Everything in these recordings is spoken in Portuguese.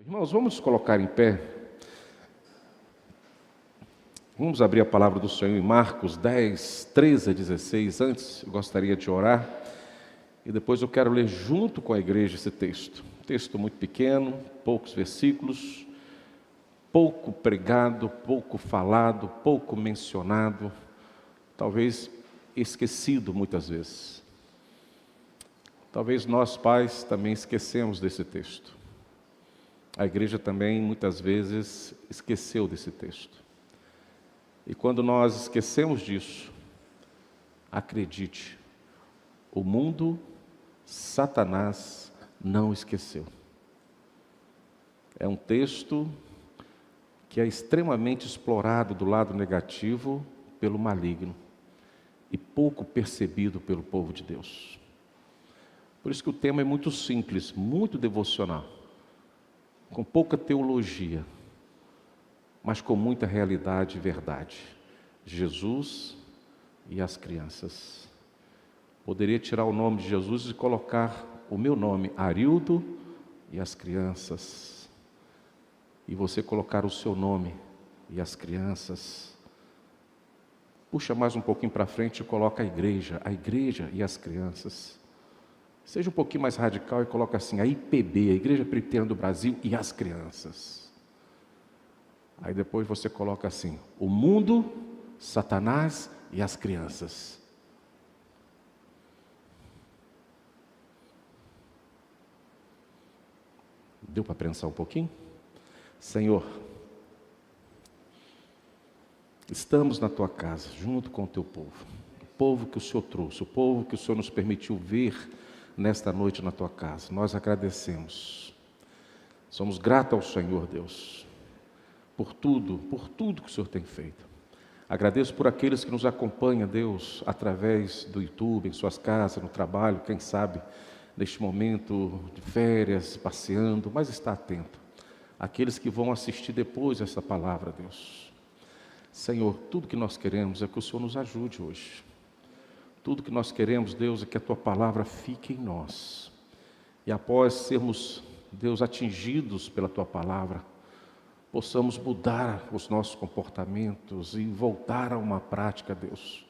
Irmãos, vamos nos colocar em pé. Vamos abrir a palavra do Senhor em Marcos 10, 13 a 16. Antes, eu gostaria de orar. E depois eu quero ler junto com a igreja esse texto. Um texto muito pequeno, poucos versículos, pouco pregado, pouco falado, pouco mencionado, talvez esquecido muitas vezes. Talvez nós, pais, também esquecemos desse texto. A igreja também, muitas vezes, esqueceu desse texto. E quando nós esquecemos disso, acredite, o mundo, Satanás, não esqueceu. É um texto que é extremamente explorado do lado negativo pelo maligno e pouco percebido pelo povo de Deus. Por isso que o tema é muito simples, muito devocional, com pouca teologia, mas com muita realidade e verdade. Jesus e as crianças. Poderia tirar o nome de Jesus e colocar o meu nome, Arildo e as crianças. E você colocar o seu nome e as crianças. Puxa mais um pouquinho para frente e coloca a igreja e as crianças. Seja um pouquinho mais radical e coloca assim, a IPB, a Igreja Presbiteriana do Brasil e as crianças. Aí depois você coloca assim, o mundo, Satanás e as crianças. Deu para pensar um pouquinho? Senhor, estamos na Tua casa, junto com o Teu povo. O povo que o Senhor trouxe, o povo que o Senhor nos permitiu ver nesta noite na Tua casa. Nós agradecemos. Somos gratos ao Senhor, Deus, por tudo que o Senhor tem feito. Agradeço por aqueles que nos acompanham, Deus, através do YouTube, em suas casas, no trabalho, quem sabe, neste momento de férias, passeando, mas está atento. Aqueles que vão assistir depois essa palavra, Deus. Senhor, tudo que nós queremos é que o Senhor nos ajude hoje. Tudo que nós queremos, Deus, é que a Tua palavra fique em nós. E após sermos, Deus, atingidos pela Tua palavra, possamos mudar os nossos comportamentos e voltar a uma prática, Deus,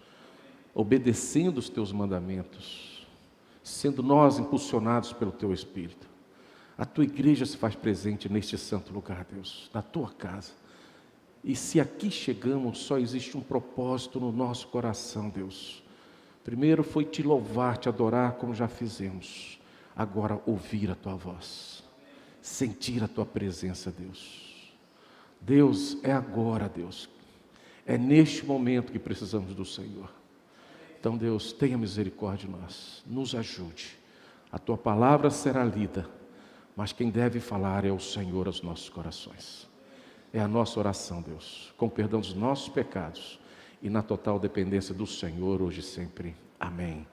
obedecendo os Teus mandamentos, sendo nós impulsionados pelo Teu Espírito. A Tua igreja se faz presente neste santo lugar, Deus, na Tua casa. E se aqui chegamos, só existe um propósito no nosso coração, Deus. Primeiro foi Te louvar, Te adorar, como já fizemos. Agora, ouvir a Tua voz, sentir a Tua presença, Deus. Deus, é agora, Deus. É neste momento que precisamos do Senhor. Então, Deus, tenha misericórdia de nós. Nos ajude. A Tua palavra será lida, mas quem deve falar é o Senhor aos nossos corações. É a nossa oração, Deus, com perdão dos nossos pecados e na total dependência do Senhor, hoje e sempre. Amém.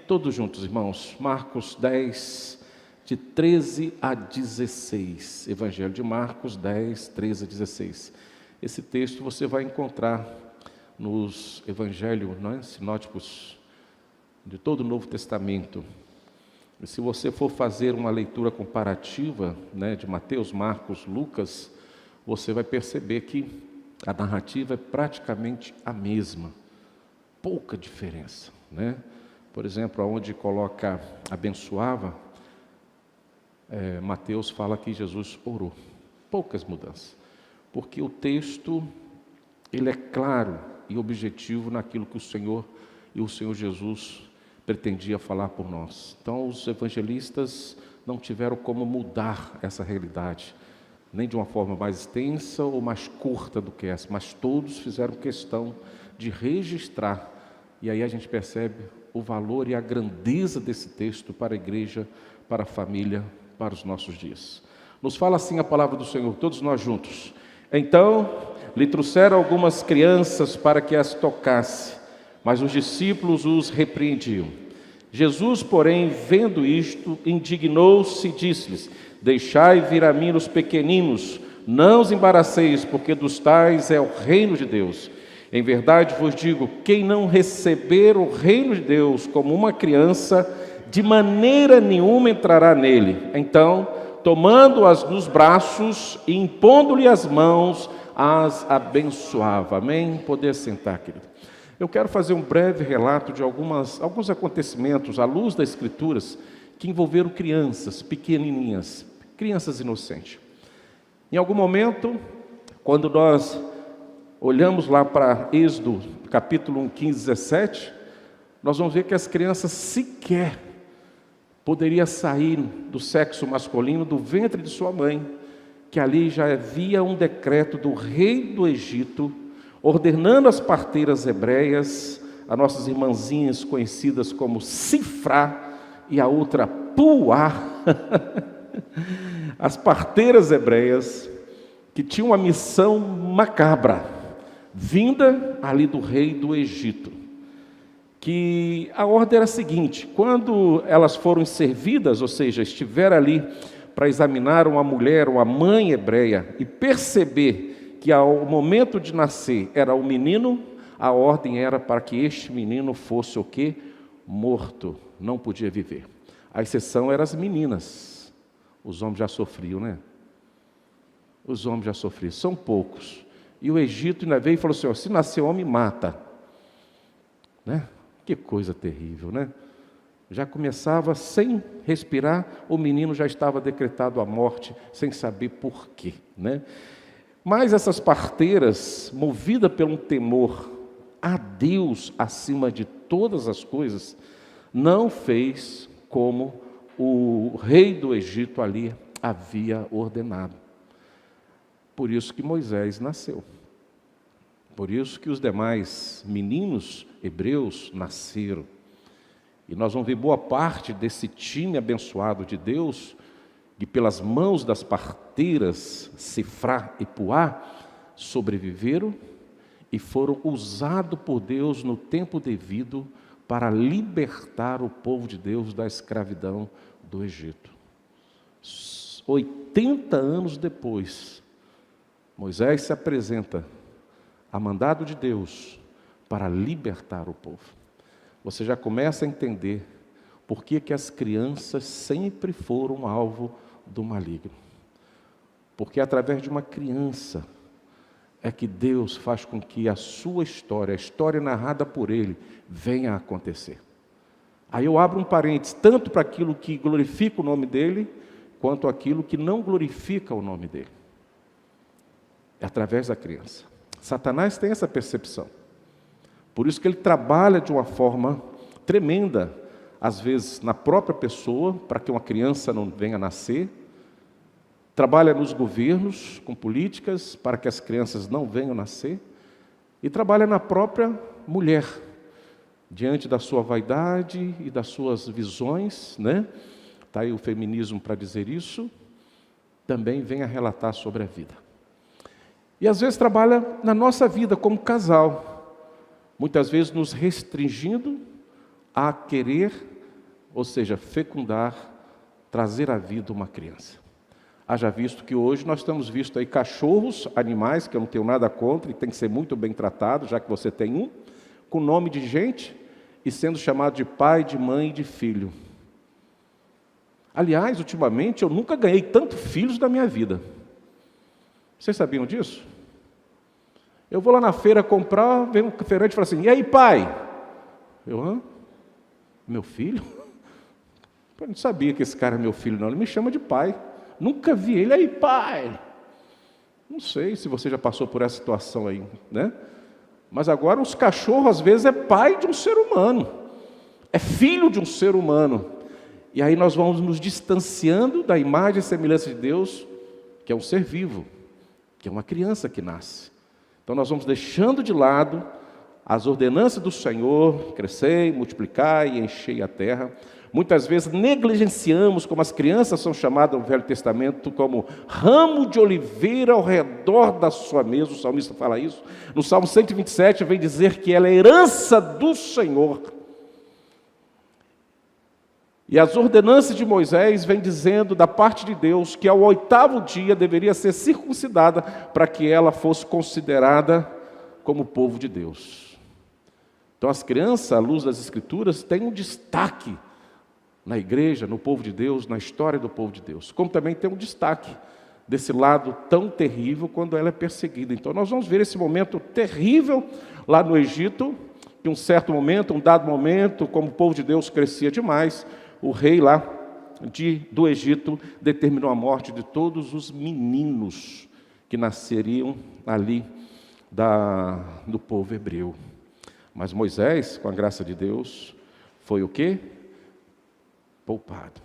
Todos juntos, irmãos. Marcos 10, de 13 a 16. Evangelho de Marcos 10, 13 a 16. Esse texto você vai encontrar nos evangelhos sinóticos de todo o Novo Testamento. E se você for fazer uma leitura comparativa, de Mateus, Marcos, Lucas, você vai perceber que a narrativa é praticamente a mesma, pouca diferença, Por exemplo, onde coloca abençoava, Mateus fala que Jesus orou, poucas mudanças, porque o texto ele é claro e objetivo naquilo que o Senhor e o Senhor Jesus pretendia falar por nós. Então os evangelistas não tiveram como mudar essa realidade, nem de uma forma mais extensa ou mais curta do que essa, mas todos fizeram questão de registrar, e aí a gente percebe o valor e a grandeza desse texto para a igreja, para a família, para os nossos dias. Nos fala assim a palavra do Senhor, todos nós juntos. Então lhe trouxeram algumas crianças para que as tocasse, mas os discípulos os repreendiam. Jesus, porém, vendo isto, indignou-se e disse-lhes: deixai vir a mim os pequeninos, não os embaraceis, porque dos tais é o reino de Deus. Em verdade vos digo, quem não receber o reino de Deus como uma criança, de maneira nenhuma entrará nele. Então tomando-as nos braços e impondo-lhe as mãos, as abençoava. Amém? Poder sentar, querido. Eu quero fazer um breve relato de alguns acontecimentos à luz das Escrituras que envolveram crianças pequenininhas, crianças inocentes. Em algum momento, quando nós olhamos lá para Êxodo, capítulo 1, 15, 17, nós vamos ver que as crianças sequer poderiam sair do sexo masculino do ventre de sua mãe, que ali já havia um decreto do rei do Egito, ordenando às parteiras hebreias, as nossas irmãzinhas conhecidas como Sifrá e a outra Puá, as parteiras hebreias, que tinham uma missão macabra, vinda ali do rei do Egito, que a ordem era a seguinte: quando elas foram servidas, ou seja, estiveram ali para examinar uma mulher, uma mãe hebreia, e perceber que ao momento de nascer era o menino, a ordem era para que este menino fosse o quê? Morto, não podia viver. A exceção eram as meninas. Os homens já sofriam, né? Os homens já sofriam, são poucos. E o Egito ainda veio e falou assim: ó, se nascer homem, mata. Né? Que coisa terrível, né? Já começava sem respirar, o menino já estava decretado a morte, sem saber por quê, né? Mas essas parteiras, movidas por um temor a Deus acima de todas as coisas, não fez como o rei do Egito ali havia ordenado. Por isso que Moisés nasceu. Por isso que os demais meninos hebreus nasceram. E nós vamos ver boa parte desse time abençoado de Deus, que pelas mãos das parteiras Sifrá e Puá sobreviveram e foram usados por Deus no tempo devido para libertar o povo de Deus da escravidão do Egito. 80 anos depois, Moisés se apresenta a mandado de Deus para libertar o povo. Você já começa a entender por que as crianças sempre foram alvo do maligno. Porque através de uma criança é que Deus faz com que a sua história, a história narrada por Ele, venha a acontecer. Aí eu abro um parênteses, tanto para aquilo que glorifica o nome dEle, quanto aquilo que não glorifica o nome dEle. É através da criança. Satanás tem essa percepção. Por isso que ele trabalha de uma forma tremenda, às vezes na própria pessoa, para que uma criança não venha a nascer. Trabalha nos governos, com políticas, para que as crianças não venham a nascer. E trabalha na própria mulher, diante da sua vaidade e das suas visões, né? Está aí o feminismo para dizer isso. Também vem a relatar sobre a vida. E às vezes trabalha na nossa vida como casal, muitas vezes nos restringindo a querer, ou seja, fecundar, trazer à vida uma criança. Haja visto que hoje nós estamos visto aí cachorros, animais, que eu não tenho nada contra, e tem que ser muito bem tratado, já que você tem um, com nome de gente, e sendo chamado de pai, de mãe e de filho. Aliás, ultimamente, eu nunca ganhei tanto filhos da minha vida. Vocês sabiam disso? Eu vou lá na feira comprar, vem um feirante e fala assim: e aí, pai? Eu, meu filho? Eu não sabia que esse cara é meu filho, não. Ele me chama de pai. Nunca vi ele. Aí, pai? Não sei se você já passou por essa situação aí, né? Mas agora os cachorros, às vezes, é pai de um ser humano. É filho de um ser humano. E aí nós vamos nos distanciando da imagem e semelhança de Deus, que é um ser vivo, que é uma criança que nasce. Então nós vamos deixando de lado as ordenanças do Senhor: crescei, multiplicai e enchei a terra. Muitas vezes negligenciamos, como as crianças são chamadas no Velho Testamento, como ramo de oliveira ao redor da sua mesa. O salmista fala isso. No Salmo 127 vem dizer que ela é herança do Senhor. E as ordenanças de Moisés vêm dizendo da parte de Deus que ao 8º dia deveria ser circuncidada para que ela fosse considerada como povo de Deus. Então as crianças, à luz das Escrituras, têm um destaque na igreja, no povo de Deus, na história do povo de Deus. Como também tem um destaque desse lado tão terrível quando ela é perseguida. Então nós vamos ver esse momento terrível lá no Egito, que um certo momento, um dado momento, como o povo de Deus crescia demais, o rei lá do Egito determinou a morte de todos os meninos que nasceriam ali do povo hebreu. Mas Moisés, com a graça de Deus, foi o quê? Poupado.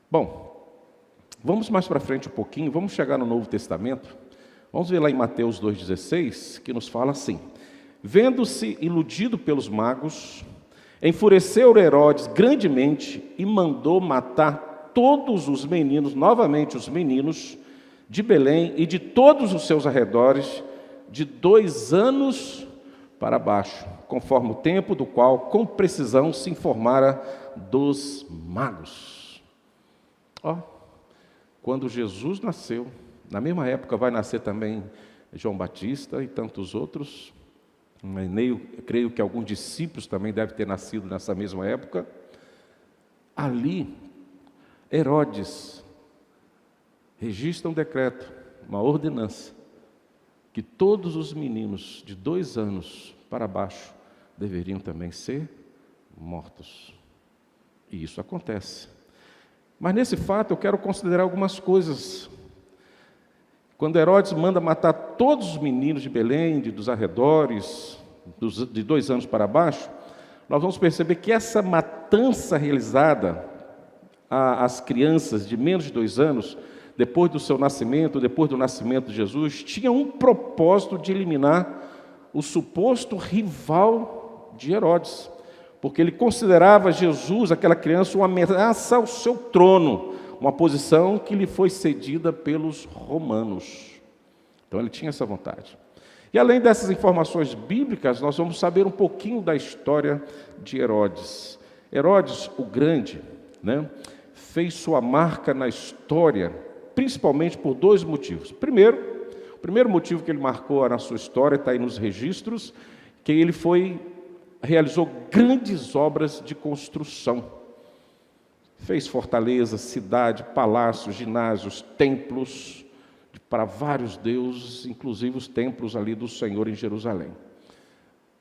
Bom, vamos mais para frente um pouquinho, vamos chegar no Novo Testamento. Vamos ver lá em Mateus 2,16, que nos fala assim: vendo-se iludido pelos magos, enfureceu Herodes grandemente e mandou matar todos os meninos, novamente os meninos, de Belém e de todos os seus arredores, de 2 anos para baixo, conforme o tempo do qual, com precisão, se informara dos magos. Quando Jesus nasceu, na mesma época vai nascer também João Batista e tantos outros. Eu creio que alguns discípulos também devem ter nascido nessa mesma época. Ali, Herodes registra um decreto, uma ordenança, que todos os meninos de 2 anos para baixo deveriam também ser mortos. E isso acontece. Mas nesse fato eu quero considerar algumas coisas. Quando Herodes manda matar todos os meninos de Belém, dos arredores, de 2 anos para baixo, nós vamos perceber que essa matança realizada às crianças de menos de 2 anos, depois do seu nascimento, depois do nascimento de Jesus, tinha um propósito de eliminar o suposto rival de Herodes, porque ele considerava Jesus, aquela criança, uma ameaça ao seu trono, uma posição que lhe foi cedida pelos romanos. Então ele tinha essa vontade. E além dessas informações bíblicas, nós vamos saber um pouquinho da história de Herodes. Herodes, o Grande, fez sua marca na história, principalmente por 2 motivos. O primeiro motivo que ele marcou na sua história, está aí nos registros, que ele realizou grandes obras de construção. Fez fortalezas, cidade, palácios, ginásios, templos para vários deuses, inclusive os templos ali do Senhor em Jerusalém.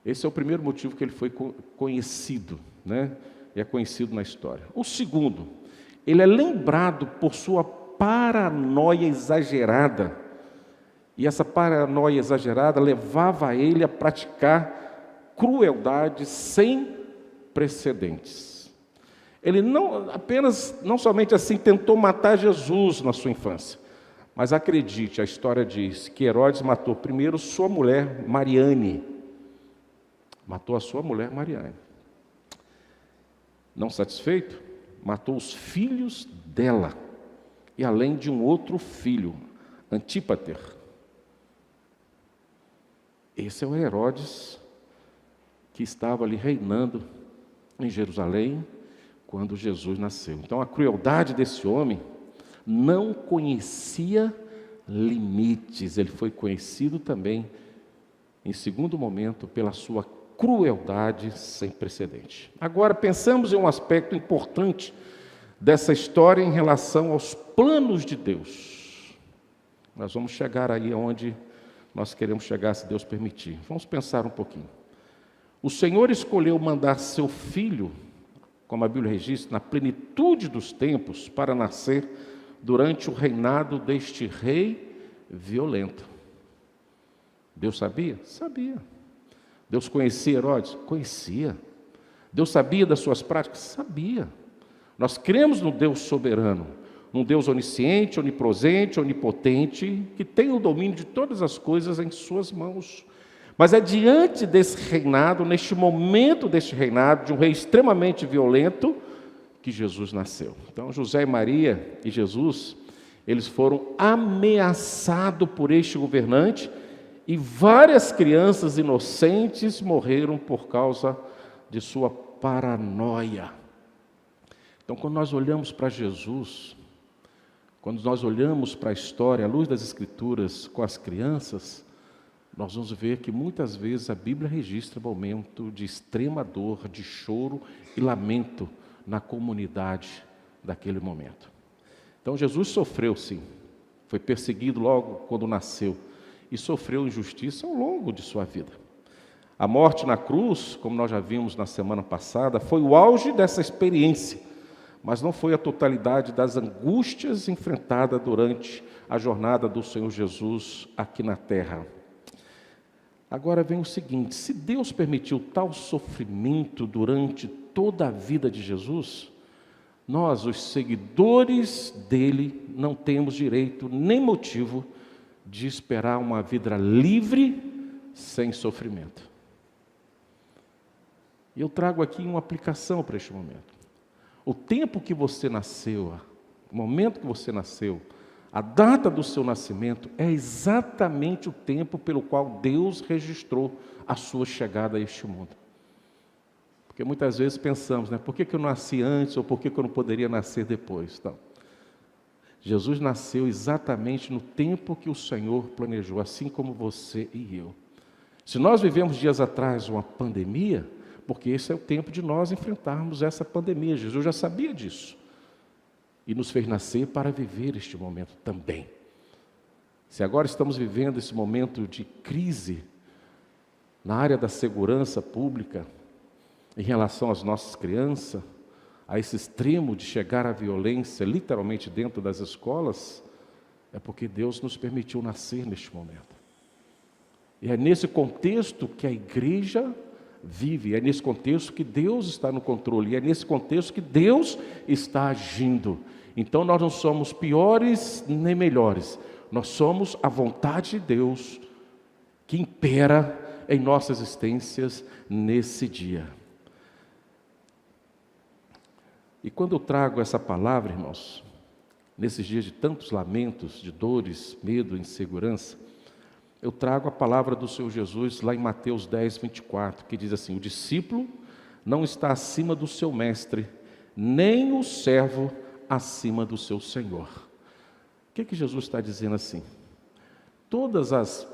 Esse é o primeiro motivo que ele foi conhecido, e é conhecido na história. O segundo, ele é lembrado por sua paranoia exagerada, e essa paranoia exagerada levava ele a praticar crueldades sem precedentes. Ele não somente assim tentou matar Jesus na sua infância, mas acredite, a história diz que Herodes matou primeiro sua mulher Mariane. Matou a sua mulher Mariane. Não satisfeito, matou os filhos dela, e além de um outro filho, Antípater. Esse é o Herodes que estava ali reinando em Jerusalém quando Jesus nasceu. Então a crueldade desse homem não conhecia limites. Ele foi conhecido também, em segundo momento, pela sua crueldade sem precedente. Agora pensamos em um aspecto importante dessa história em relação aos planos de Deus. Nós vamos chegar aí onde nós queremos chegar, se Deus permitir. Vamos pensar um pouquinho. O Senhor escolheu mandar seu Filho, como a Bíblia registra, na plenitude dos tempos, para nascer durante o reinado deste rei violento. Deus sabia? Sabia. Deus conhecia Herodes? Conhecia. Deus sabia das suas práticas? Sabia. Nós cremos no Deus soberano, num Deus onisciente, onipresente, onipotente, que tem o domínio de todas as coisas em suas mãos. Mas é diante desse reinado, neste momento deste reinado, de um rei extremamente violento, que Jesus nasceu. Então José e Maria e Jesus, eles foram ameaçados por este governante, e várias crianças inocentes morreram por causa de sua paranoia. Então quando nós olhamos para Jesus, quando nós olhamos para a história, à luz das Escrituras, com as crianças, nós vamos ver que muitas vezes a Bíblia registra momento de extrema dor, de choro e lamento na comunidade daquele momento. Então Jesus sofreu sim, foi perseguido logo quando nasceu e sofreu injustiça ao longo de sua vida. A morte na cruz, como nós já vimos na semana passada, foi o auge dessa experiência, mas não foi a totalidade das angústias enfrentadas durante a jornada do Senhor Jesus aqui na terra. Agora vem o seguinte: se Deus permitiu tal sofrimento durante toda a vida de Jesus, nós, os seguidores dele, não temos direito nem motivo de esperar uma vida livre sem sofrimento. E eu trago aqui uma aplicação para este momento. O tempo que você nasceu, o momento que você nasceu, a data do seu nascimento é exatamente o tempo pelo qual Deus registrou a sua chegada a este mundo. Porque muitas vezes pensamos, por que eu nasci antes ou por que eu não poderia nascer depois? Então, Jesus nasceu exatamente no tempo que o Senhor planejou, assim como você e eu. Se nós vivemos dias atrás uma pandemia, porque esse é o tempo de nós enfrentarmos essa pandemia. Jesus já sabia disso. E nos fez nascer para viver este momento também. Se agora estamos vivendo esse momento de crise na área da segurança pública, em relação às nossas crianças, a esse extremo de chegar à violência, literalmente dentro das escolas, é porque Deus nos permitiu nascer neste momento. E é nesse contexto que a igreja vive, é nesse contexto que Deus está no controle, e é nesse contexto que Deus está agindo. Então nós não somos piores nem melhores, nós somos a vontade de Deus que impera em nossas existências nesse dia. E quando eu trago essa palavra, irmãos, nesses dias de tantos lamentos, de dores, medo, insegurança, eu trago a palavra do Senhor Jesus lá em Mateus 10, 24, que diz assim: o discípulo não está acima do seu mestre, nem o servo acima do seu senhor. O que Jesus está dizendo assim? Todas as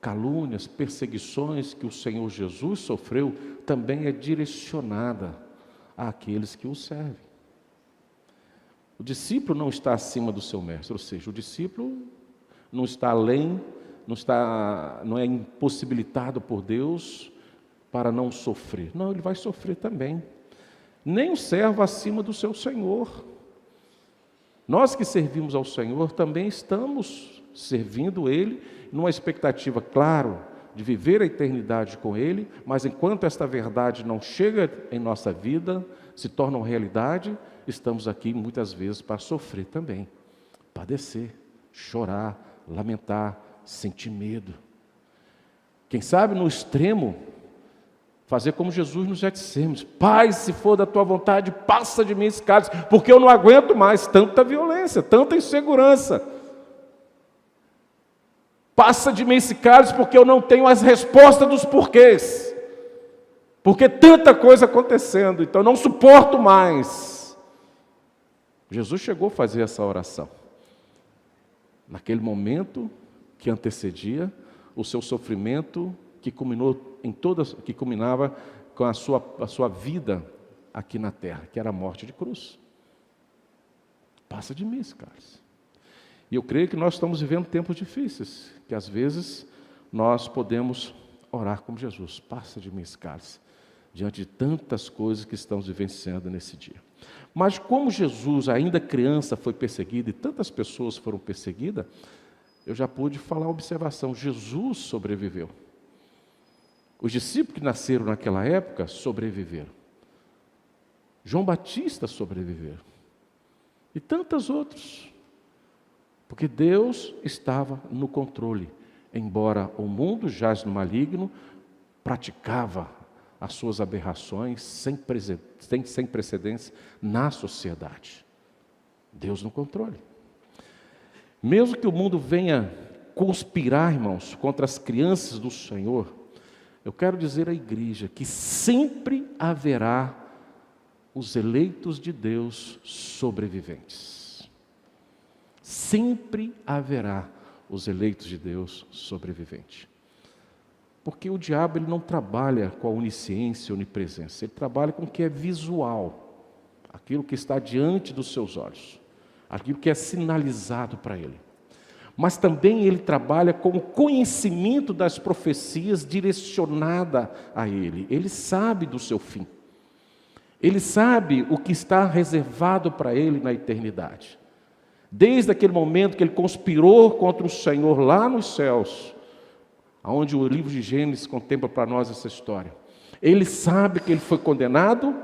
calúnias, perseguições que o Senhor Jesus sofreu, também é direcionada àqueles que o servem. O discípulo não está acima do seu mestre, ou seja, o discípulo não está além, não é impossibilitado por Deus para não sofrer. Não, ele vai sofrer também. Nem o servo acima do seu senhor. Nós que servimos ao Senhor também estamos servindo Ele numa expectativa, claro, de viver a eternidade com Ele, mas enquanto esta verdade não chega em nossa vida, se torna uma realidade, estamos aqui muitas vezes para sofrer também, padecer, chorar, lamentar, sentir medo. Quem sabe no extremo, fazer como Jesus nos Getsêmanes: Pai, se for da tua vontade, passa de mim esse cálice, porque eu não aguento mais tanta violência, tanta insegurança. Passa de mim esse cálice, porque eu não tenho as respostas dos porquês. Porque tanta coisa acontecendo, então eu não suporto mais. Jesus chegou a fazer essa oração. Naquele momento que antecedia o seu sofrimento, que culminava com a sua vida aqui na terra, que era a morte de cruz. Passa de mim esse cálice. E eu creio que nós estamos vivendo tempos difíceis, que às vezes nós podemos orar como Jesus: passa de mim esse cálice, diante de tantas coisas que estamos vivenciando nesse dia. Mas como Jesus, ainda criança, foi perseguido e tantas pessoas foram perseguidas, eu já pude falar a observação: Jesus sobreviveu. Os discípulos que nasceram naquela época sobreviveram. João Batista sobreviveu. E tantos outros. Porque Deus estava no controle. Embora o mundo jaz no maligno, praticava as suas aberrações sem precedentes na sociedade. Deus no controle. Mesmo que o mundo venha conspirar, irmãos, contra as crianças do Senhor, eu quero dizer à igreja que sempre haverá os eleitos de Deus sobreviventes. Sempre haverá os eleitos de Deus sobreviventes. Porque o diabo ele não trabalha com a onisciência e onipresença, ele trabalha com o que é visual. aquilo que está diante dos seus olhos, aquilo que é sinalizado para ele. Mas também ele trabalha com o conhecimento das profecias direcionada a ele. Ele sabe do seu fim. Ele sabe o que está reservado para ele na eternidade. Desde aquele momento que ele conspirou contra o Senhor lá nos céus, onde o livro de Gênesis contempla para nós essa história. Ele sabe que ele foi condenado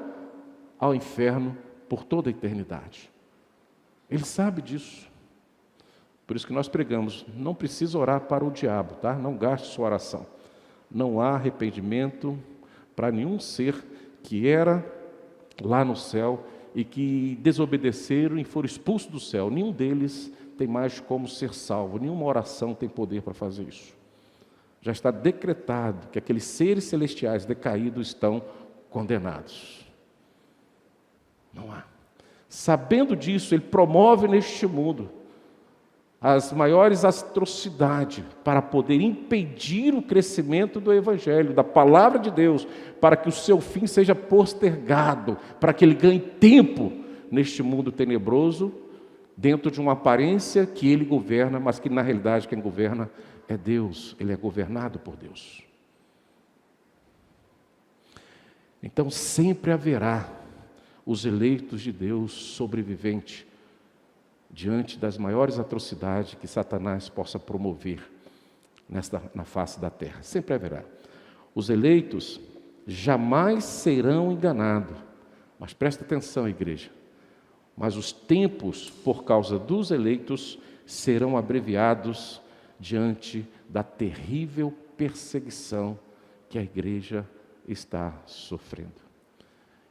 ao inferno por toda a eternidade. Ele sabe disso. Por isso que nós pregamos, não precisa orar para o diabo, tá? Não gaste sua oração. Não há arrependimento para nenhum ser que era lá no céu e que desobedeceram e foram expulsos do céu. Nenhum deles tem mais como ser salvo. Nenhuma oração tem poder para fazer isso. Já está decretado que aqueles seres celestiais decaídos estão condenados. Não há. Sabendo disso, ele promove neste mundo as maiores atrocidades para poder impedir o crescimento do Evangelho, da palavra de Deus, para que o seu fim seja postergado, para que ele ganhe tempo neste mundo tenebroso, dentro de uma aparência que ele governa, mas que na realidade quem governa é Deus, ele é governado por Deus. Então sempre haverá os eleitos de Deus sobreviventes, diante das maiores atrocidades que Satanás possa promover na face da terra. Sempre haverá. Os eleitos jamais serão enganados. Mas presta atenção, igreja. Mas os tempos, por causa dos eleitos, serão abreviados diante da terrível perseguição que a igreja está sofrendo.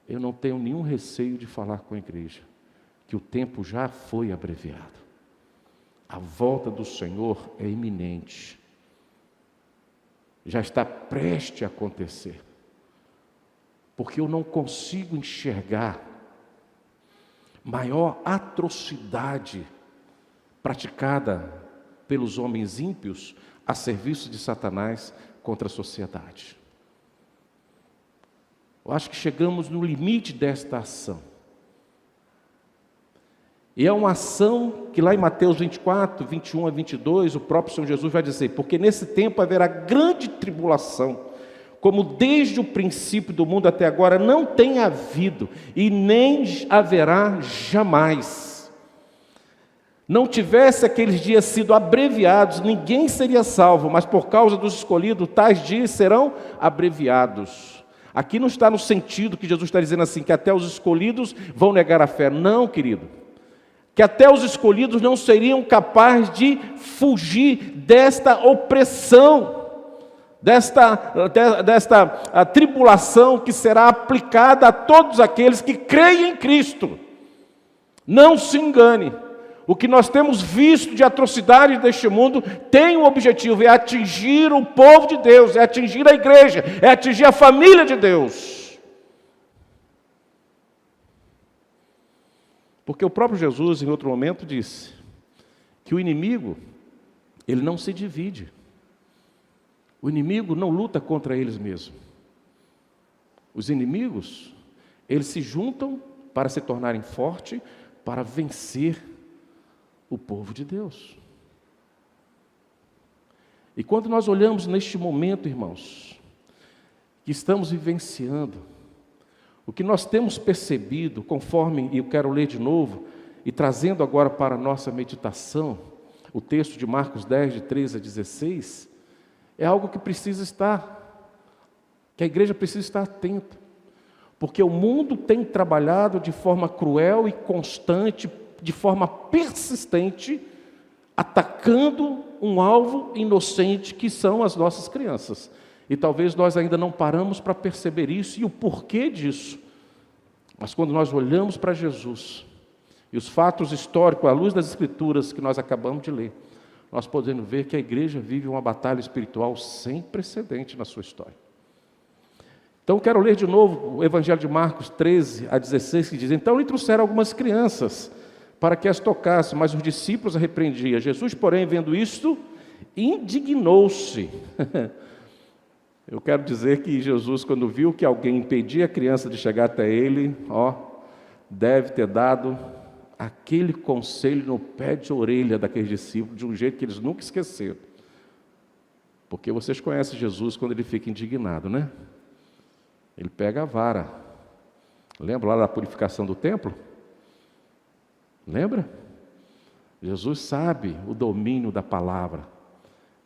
Eu não tenho nenhum receio de falar com a igreja que o tempo já foi abreviado. A volta do Senhor é iminente. Já está prestes a acontecer. Porque eu não consigo enxergar maior atrocidade praticada pelos homens ímpios a serviço de Satanás contra a sociedade. Eu acho que chegamos no limite desta ação. E é uma ação que lá em Mateus 24, 21 a 22, o próprio Senhor Jesus vai dizer: porque nesse tempo haverá grande tribulação, como desde o princípio do mundo até agora não tem havido, e nem haverá jamais. Não tivesse aqueles dias sido abreviados, ninguém seria salvo, mas por causa dos escolhidos, tais dias serão abreviados. Aqui não está no sentido que Jesus está dizendo assim, que até os escolhidos vão negar a fé. Não, querido. Que até os escolhidos não seriam capazes de fugir desta opressão, desta tribulação que será aplicada a todos aqueles que creem em Cristo. Não se engane, o que nós temos visto de atrocidade deste mundo tem um objetivo, é atingir o povo de Deus, é atingir a igreja, é atingir a família de Deus. Porque o próprio Jesus, em outro momento, disse que o inimigo, ele não se divide. O inimigo não luta contra eles mesmos. Os inimigos, eles se juntam para se tornarem fortes, para vencer o povo de Deus. E quando nós olhamos neste momento, irmãos, que estamos vivenciando, o que nós temos percebido, conforme, e eu quero ler de novo, e trazendo agora para a nossa meditação, o texto de Marcos 10, de 13 a 16, é algo que precisa estar, que a igreja precisa estar atenta, porque o mundo tem trabalhado de forma cruel e constante, de forma persistente, atacando um alvo inocente que são as nossas crianças. E talvez nós ainda não paramos para perceber isso e o porquê disso. Mas quando nós olhamos para Jesus e os fatos históricos, à luz das Escrituras que nós acabamos de ler, nós podemos ver que a igreja vive uma batalha espiritual sem precedente na sua história. Então, quero ler de novo o Evangelho de Marcos 13 a 16, que diz: então lhe trouxeram algumas crianças para que as tocasse, mas os discípulos a repreendiam. Jesus, porém, vendo isto, indignou-se. Eu quero dizer que Jesus, quando viu que alguém impedia a criança de chegar até ele, deve ter dado aquele conselho no pé de orelha daqueles discípulos, de um jeito que eles nunca esqueceram. Porque vocês conhecem Jesus quando ele fica indignado, né? Ele pega a vara. Lembra lá da purificação do templo? Lembra? Jesus sabe o domínio da palavra.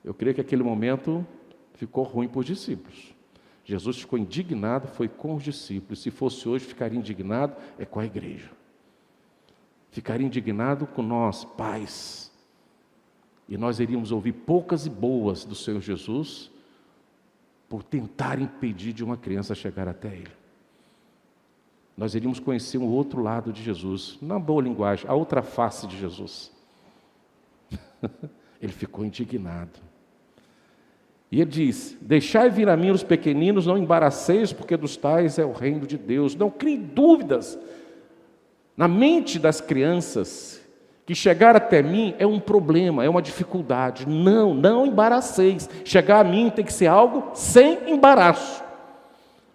Eu creio que aquele momento ficou ruim para os discípulos. Jesus ficou indignado, foi com os discípulos. Se fosse hoje, ficaria indignado, é com a igreja. Ficaria indignado com nós, pais. E nós iríamos ouvir poucas e boas do Senhor Jesus por tentar impedir de uma criança chegar até Ele. Nós iríamos conhecer um outro lado de Jesus, na boa linguagem, a outra face de Jesus. Ele ficou indignado. E ele diz: deixai vir a mim os pequeninos, não embaraceis, porque dos tais é o reino de Deus. Não crie dúvidas na mente das crianças que chegar até mim é um problema, é uma dificuldade. Não embaraceis. Chegar a mim tem que ser algo sem embaraço.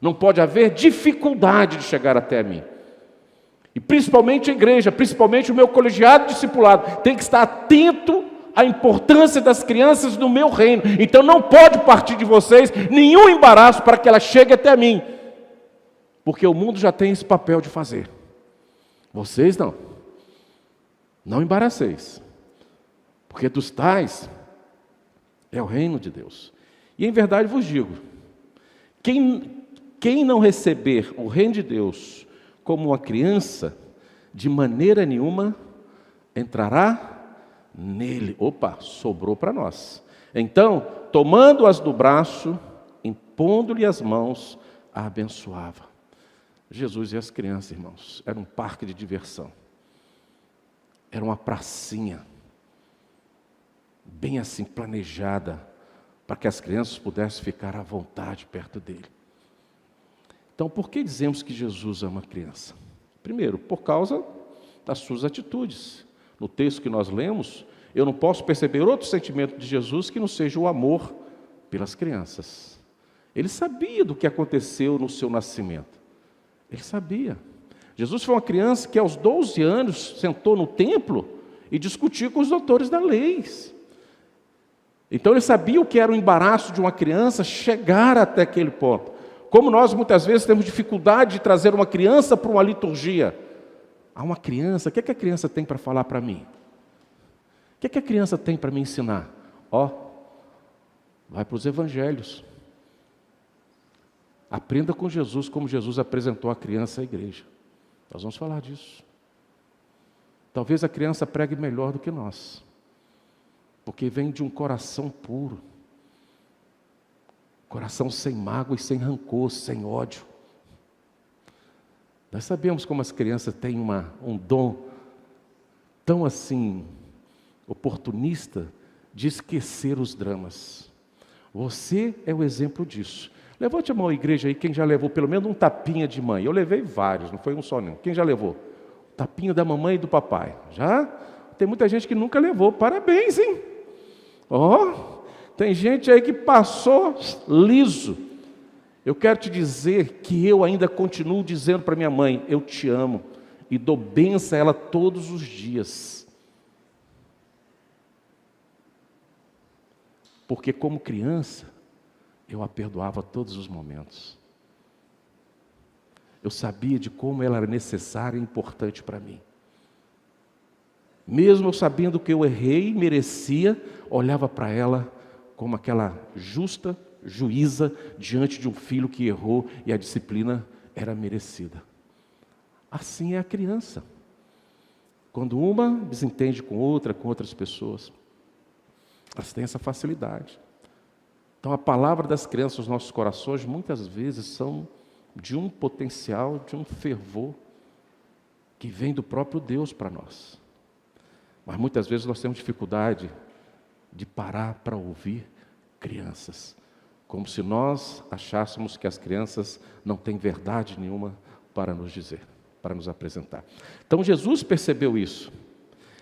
Não pode haver dificuldade de chegar até mim. E principalmente a igreja, principalmente o meu colegiado discipulado, tem que estar atento à importância das crianças no meu reino. Então não pode partir de vocês nenhum embaraço para que ela chegue até mim. Porque o mundo já tem esse papel de fazer. Vocês não. Não embaraceis. Porque dos tais é o reino de Deus. E em verdade vos digo, quem não receber o reino de Deus como uma criança, de maneira nenhuma entrará nele. Opa, sobrou para nós. Então, tomando-as do braço, impondo-lhe as mãos, a abençoava. Jesus e as crianças, irmãos, era um parque de diversão. Era uma pracinha, bem assim planejada, para que as crianças pudessem ficar à vontade perto dele. Então, por que dizemos que Jesus ama a criança? Primeiro, por causa das suas atitudes. No texto que nós lemos, eu não posso perceber outro sentimento de Jesus que não seja o amor pelas crianças. Ele sabia do que aconteceu no seu nascimento. Ele sabia. Jesus foi uma criança que aos 12 anos sentou no templo e discutiu com os doutores da lei. Então ele sabia o que era o embaraço de uma criança chegar até aquele ponto. Como nós muitas vezes temos dificuldade de trazer uma criança para uma liturgia. Há uma criança, o que é que a criança tem para falar para mim? O que é que a criança tem para me ensinar? Vai para os evangelhos. Aprenda com Jesus, como Jesus apresentou a criança à igreja. Nós vamos falar disso. Talvez a criança pregue melhor do que nós, porque vem de um coração puro, coração sem mágoa e sem rancor, sem ódio. Nós sabemos como as crianças têm um dom tão assim, oportunista, de esquecer os dramas. Você é o exemplo disso. Levante a mão à igreja aí, quem já levou pelo menos um tapinha de mãe. Eu levei vários, não foi um só não. Quem já levou? Tapinha da mamãe e do papai. Já? Tem muita gente que nunca levou. Parabéns, hein? Tem gente aí que passou liso. Eu quero te dizer que eu ainda continuo dizendo para minha mãe, eu te amo, e dou bênção a ela todos os dias. Porque como criança, eu a perdoava a todos os momentos. Eu sabia de como ela era necessária e importante para mim. Mesmo eu sabendo que eu errei, merecia, olhava para ela como aquela justa juíza diante de um filho que errou e a disciplina era merecida. Assim é a criança. Quando uma desentende com outra, com outras pessoas, elas têm essa facilidade. Então a palavra das crianças nos nossos corações muitas vezes são de um potencial, de um fervor que vem do próprio Deus para nós. Mas muitas vezes nós temos dificuldade de parar para ouvir crianças, como se nós achássemos que as crianças não têm verdade nenhuma para nos dizer, para nos apresentar. Então Jesus percebeu isso.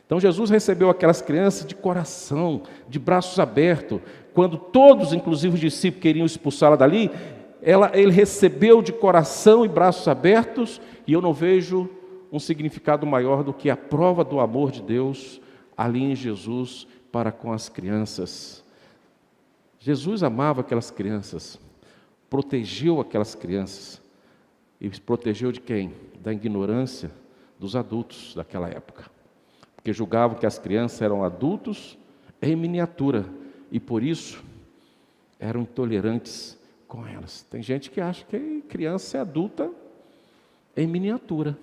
Então Jesus recebeu aquelas crianças de coração, de braços abertos. Quando todos, inclusive os discípulos, queriam expulsá-la dali, ele recebeu de coração e braços abertos, e eu não vejo um significado maior do que a prova do amor de Deus ali em Jesus para com as crianças. Jesus amava aquelas crianças, protegeu aquelas crianças. E protegeu de quem? Da ignorância dos adultos daquela época. Porque julgavam que as crianças eram adultos em miniatura. E por isso eram intolerantes com elas. Tem gente que acha que criança é adulta em miniatura.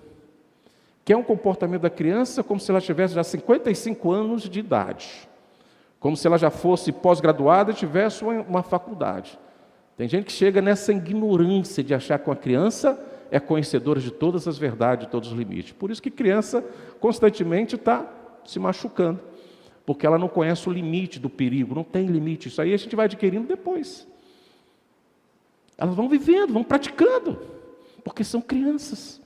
Que é um comportamento da criança como se ela tivesse já 55 anos de idade. Como se ela já fosse pós-graduada e tivesse uma faculdade. Tem gente que chega nessa ignorância de achar que uma criança é conhecedora de todas as verdades, de todos os limites. Por isso que criança constantemente está se machucando. Porque ela não conhece o limite do perigo, não tem limite. Isso aí a gente vai adquirindo depois. Elas vão vivendo, vão praticando, porque são crianças.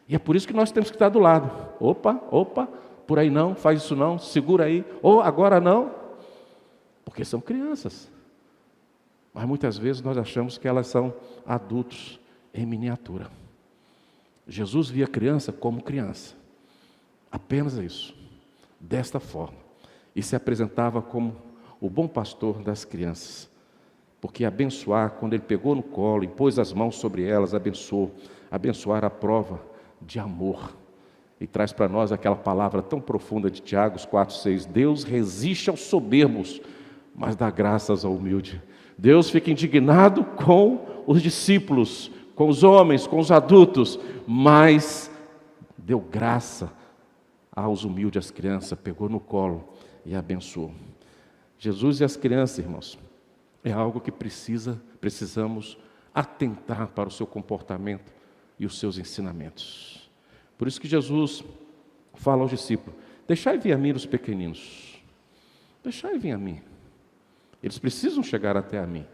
E é por isso que nós temos que estar do lado. Opa, por aí não, faz isso não, segura aí. Ou agora não. Porque são crianças. Mas muitas vezes nós achamos que elas são adultos em miniatura. Jesus via a criança como criança. Apenas isso. Desta forma. E se apresentava como o bom pastor das crianças. Porque abençoar, quando ele pegou no colo e pôs as mãos sobre elas, abençoou. Abençoar a prova de amor. E traz para nós aquela palavra tão profunda de Tiago 4,6. Deus resiste aos soberbos, mas dá graças ao humilde. Deus fica indignado com os discípulos, com os homens, com os adultos, mas deu graça aos humildes, às crianças, pegou no colo e abençoou. Jesus e as crianças, irmãos, é algo que precisamos atentar para o seu comportamento e os seus ensinamentos. Por isso que Jesus fala aos discípulos: deixai vir a mim os pequeninos, deixai vir a mim. Eles precisam chegar até a mim.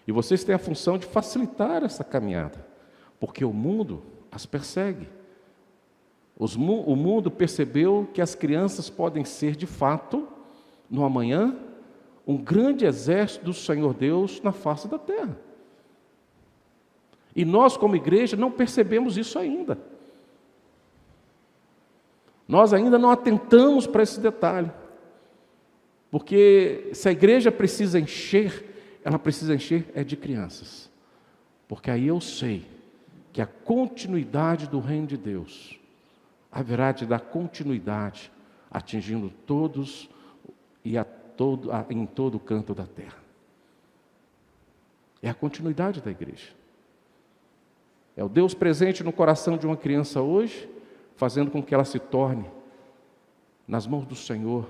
E vocês têm a função de facilitar essa caminhada, porque o mundo as persegue. O mundo percebeu que as crianças podem ser, de fato, no amanhã, um grande exército do Senhor Deus na face da terra. E nós, como igreja, não percebemos isso ainda. Nós ainda não atentamos para esse detalhe. Porque se a igreja precisa encher, ela precisa encher de crianças. Porque aí eu sei que a continuidade do reino de Deus haverá de dar continuidade, atingindo todos e em todo o canto da terra. É a continuidade da igreja. É o Deus presente no coração de uma criança hoje, fazendo com que ela se torne, nas mãos do Senhor,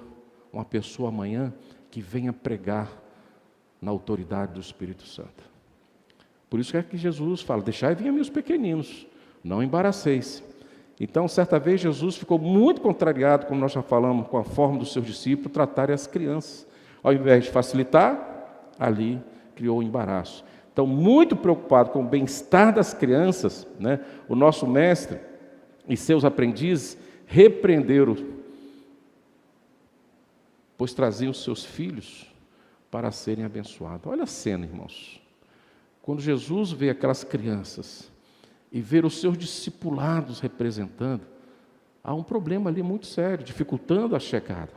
uma pessoa amanhã que venha pregar na autoridade do Espírito Santo. Por isso é que Jesus fala: deixai vir a mim os pequeninos, não embaraceis. Então, certa vez, Jesus ficou muito contrariado, como nós já falamos, com a forma dos seus discípulos tratarem as crianças. Ao invés de facilitar, ali criou um embaraço. Então, muito preocupado com o bem-estar das crianças, o nosso mestre e seus aprendizes repreenderam, pois traziam os seus filhos para serem abençoados. Olha a cena, irmãos. Quando Jesus vê aquelas crianças e ver os seus discipulados representando, há um problema ali muito sério, dificultando a chegada.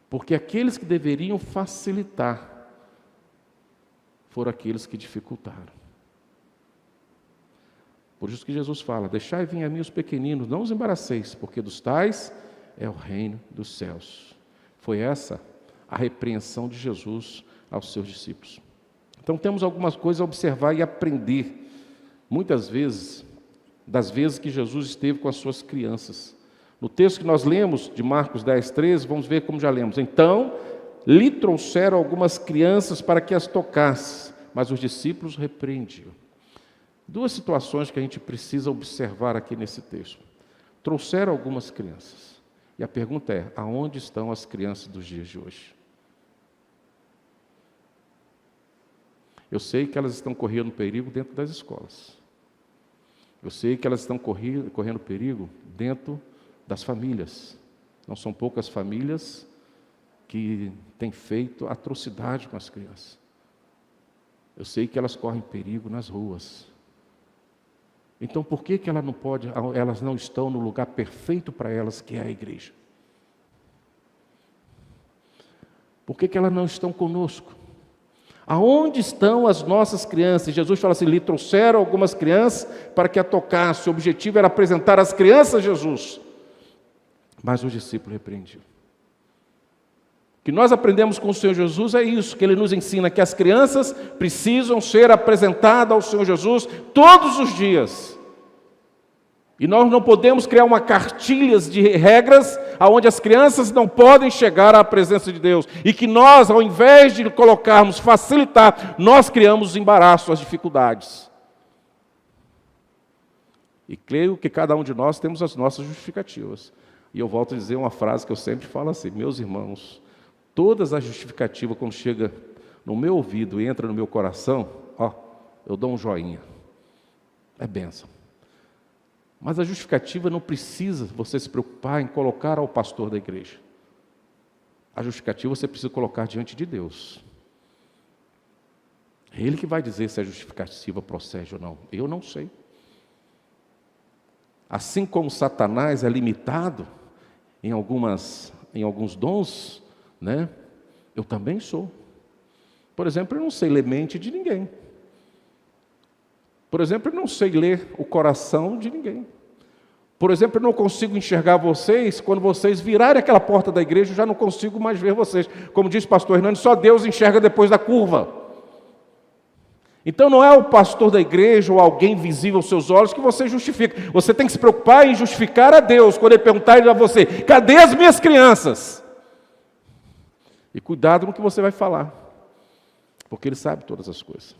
Porque aqueles que deveriam facilitar foram aqueles que dificultaram. Por isso que Jesus fala: deixai vir a mim os pequeninos, não os embaraceis, porque dos tais é o reino dos céus. Foi essa a repreensão de Jesus aos seus discípulos. Então temos algumas coisas a observar e aprender, muitas vezes, das vezes que Jesus esteve com as suas crianças. No texto que nós lemos, de Marcos 10, 13, vamos ver como já lemos. Então, lhe trouxeram algumas crianças para que as tocasse, mas os discípulos repreendiam. Duas situações que a gente precisa observar aqui nesse texto. Trouxeram algumas crianças. E a pergunta é: aonde estão as crianças dos dias de hoje? Eu sei que elas estão correndo perigo dentro das escolas. Eu sei que elas estão correndo perigo dentro das famílias. Não são poucas famílias que têm feito atrocidade com as crianças. Eu sei que elas correm perigo nas ruas. Então por que elas não estão no lugar perfeito para elas, que é a igreja? Por que elas não estão conosco? Aonde estão as nossas crianças? Jesus fala assim, lhe trouxeram algumas crianças para que a tocasse. O objetivo era apresentar as crianças a Jesus. Mas o discípulo repreendiam. O que nós aprendemos com o Senhor Jesus é isso, que Ele nos ensina que as crianças precisam ser apresentadas ao Senhor Jesus todos os dias. E nós não podemos criar uma cartilha de regras onde as crianças não podem chegar à presença de Deus. E que nós, ao invés de colocarmos, facilitar, nós criamos embaraços, as dificuldades. E creio que cada um de nós temos as nossas justificativas. E eu volto a dizer uma frase que eu sempre falo assim, meus irmãos, todas as justificativas, quando chega no meu ouvido e entra no meu coração, eu dou um joinha. É bênção. Mas a justificativa não precisa você se preocupar em colocar ao pastor da igreja. A justificativa você precisa colocar diante de Deus. É Ele que vai dizer se a justificativa procede ou não. Eu não sei. Assim como Satanás é limitado em alguns dons, né? Eu também sou. Por exemplo, eu não sei ler mente de ninguém. Por exemplo, eu não sei ler o coração de ninguém. Por exemplo, eu não consigo enxergar vocês, quando vocês virarem aquela porta da igreja, eu já não consigo mais ver vocês. Como disse o pastor Hernani, só Deus enxerga depois da curva. Então não é o pastor da igreja ou alguém visível aos seus olhos que você justifica. Você tem que se preocupar em justificar a Deus, quando Ele perguntar a você, cadê as minhas crianças? E cuidado no que você vai falar, porque Ele sabe todas as coisas.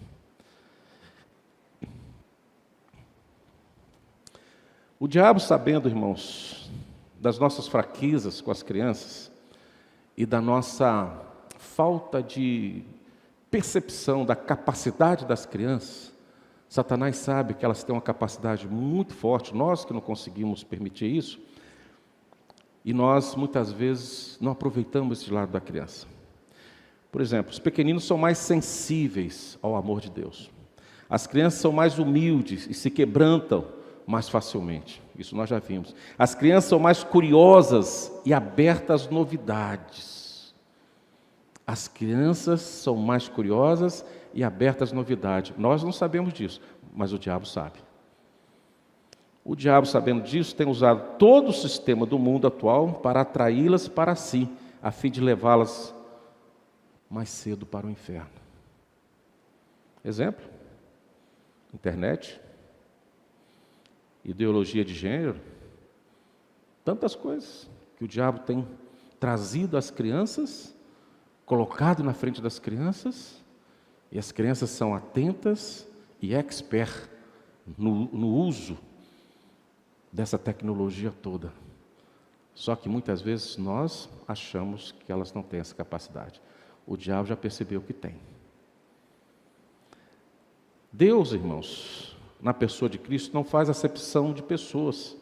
O diabo, sabendo, irmãos, das nossas fraquezas com as crianças e da nossa falta de percepção da capacidade das crianças, Satanás sabe que elas têm uma capacidade muito forte, nós que não conseguimos permitir isso, e nós muitas vezes não aproveitamos esse lado da criança. Por exemplo, os pequeninos são mais sensíveis ao amor de Deus. As crianças são mais humildes e se quebrantam mais facilmente. Isso nós já vimos. As crianças são mais curiosas e abertas às novidades. As crianças são mais curiosas e abertas às novidades. Nós não sabemos disso, mas o diabo sabe. O diabo, sabendo disso, tem usado todo o sistema do mundo atual para atraí-las para si, a fim de levá-las mais cedo para o inferno. Exemplo? Internet, ideologia de gênero, tantas coisas que o diabo tem trazido às crianças, colocado na frente das crianças, e as crianças são atentas e expert no uso dessa tecnologia toda. Só que muitas vezes nós achamos que elas não têm essa capacidade. O diabo já percebeu que tem. Deus, irmãos, na pessoa de Cristo, não faz acepção de pessoas.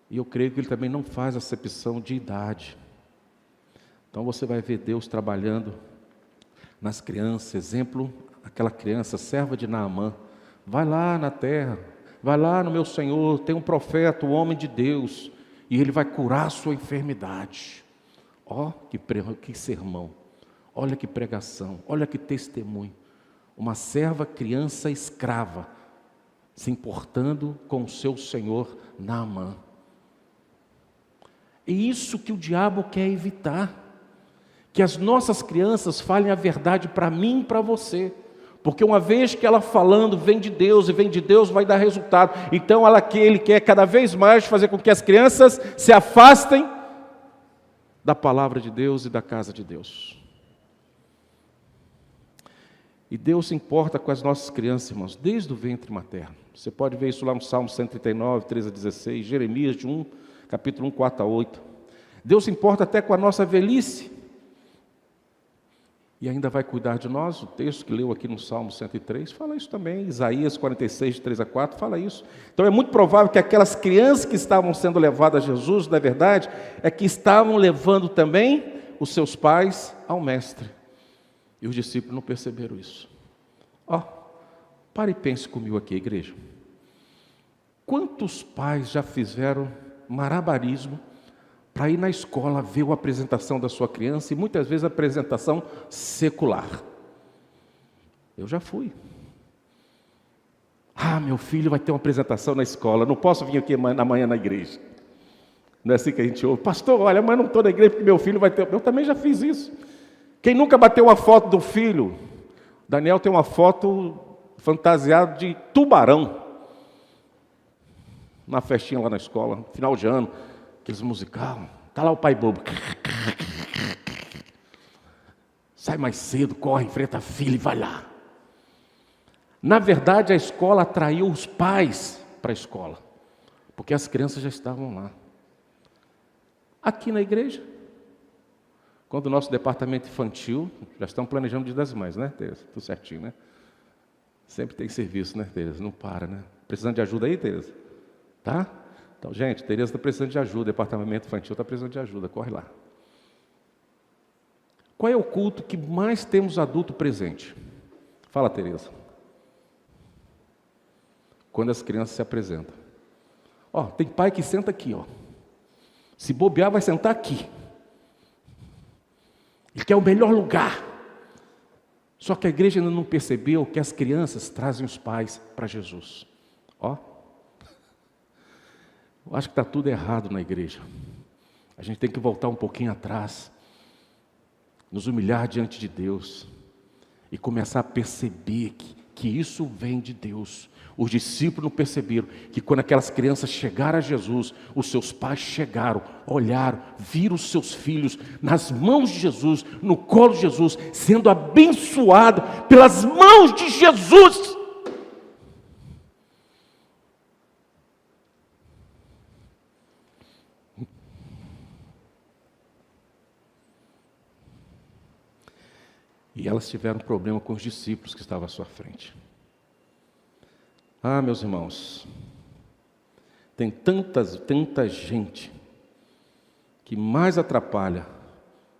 E eu creio que Ele também não faz acepção de idade. Então você vai ver Deus trabalhando nas crianças. Exemplo, aquela criança, serva de Naamã. Vai lá na terra, vai lá no meu Senhor, tem um profeta, um homem de Deus, e ele vai curar a sua enfermidade. Ó, que sermão, olha que pregação, olha que testemunho. Uma serva, criança, escrava, se importando com o seu senhor Naamã. É isso que o diabo quer evitar. Que as nossas crianças falem a verdade para mim e para você. Porque uma vez que ela falando vem de Deus, e vem de Deus vai dar resultado. Então ele quer cada vez mais fazer com que as crianças se afastem da palavra de Deus e da casa de Deus. E Deus se importa com as nossas crianças, irmãos, desde o ventre materno. Você pode ver isso lá no Salmo 139, 13 a 16, Jeremias de 1, capítulo 1, 4 a 8. Deus se importa até com a nossa velhice. E ainda vai cuidar de nós. O texto que leu aqui no Salmo 103 fala isso também. Isaías 46, de 3 a 4 fala isso. Então é muito provável que aquelas crianças que estavam sendo levadas a Jesus, na verdade, é que estavam levando também os seus pais ao Mestre. E os discípulos não perceberam isso. Pare e pense comigo aqui, igreja. Quantos pais já fizeram malabarismo para ir na escola ver a apresentação da sua criança, e muitas vezes a apresentação secular? Eu já fui. Meu filho vai ter uma apresentação na escola, não posso vir aqui amanhã na igreja. Não é assim que a gente ouve: pastor, olha, mas não estou na igreja porque meu filho vai ter... Eu também já fiz isso. Quem nunca bateu uma foto do filho? Daniel tem uma foto fantasiado de tubarão, na festinha lá na escola, final de ano, aqueles musical. Está lá o pai bobo. Sai mais cedo, corre, enfrenta a filha e vai lá. Na verdade, a escola atraiu os pais para a escola, porque as crianças já estavam lá. Aqui na igreja, quando o nosso departamento infantil, já estão planejando o Dia das Mães, né, Tereza? Tudo certinho, né? Sempre tem serviço, né, Tereza? Não para, né? Precisando de ajuda aí, Tereza? Tá? Então, gente, Tereza está precisando de ajuda, o departamento infantil está precisando de ajuda, corre lá. Qual é o culto que mais temos adulto presente? Fala, Tereza. Quando as crianças se apresentam. Tem pai que senta aqui, Se bobear, vai sentar aqui. Ele quer o melhor lugar. Só que a igreja ainda não percebeu que as crianças trazem os pais para Jesus. Eu acho que está tudo errado na igreja. A gente tem que voltar um pouquinho atrás, nos humilhar diante de Deus e começar a perceber que isso vem de Deus. Os discípulos não perceberam que quando aquelas crianças chegaram a Jesus, os seus pais chegaram, olharam, viram os seus filhos nas mãos de Jesus, no colo de Jesus, sendo abençoado pelas mãos de Jesus. E elas tiveram problema com os discípulos que estavam à sua frente. Meus irmãos, tem tanta gente que mais atrapalha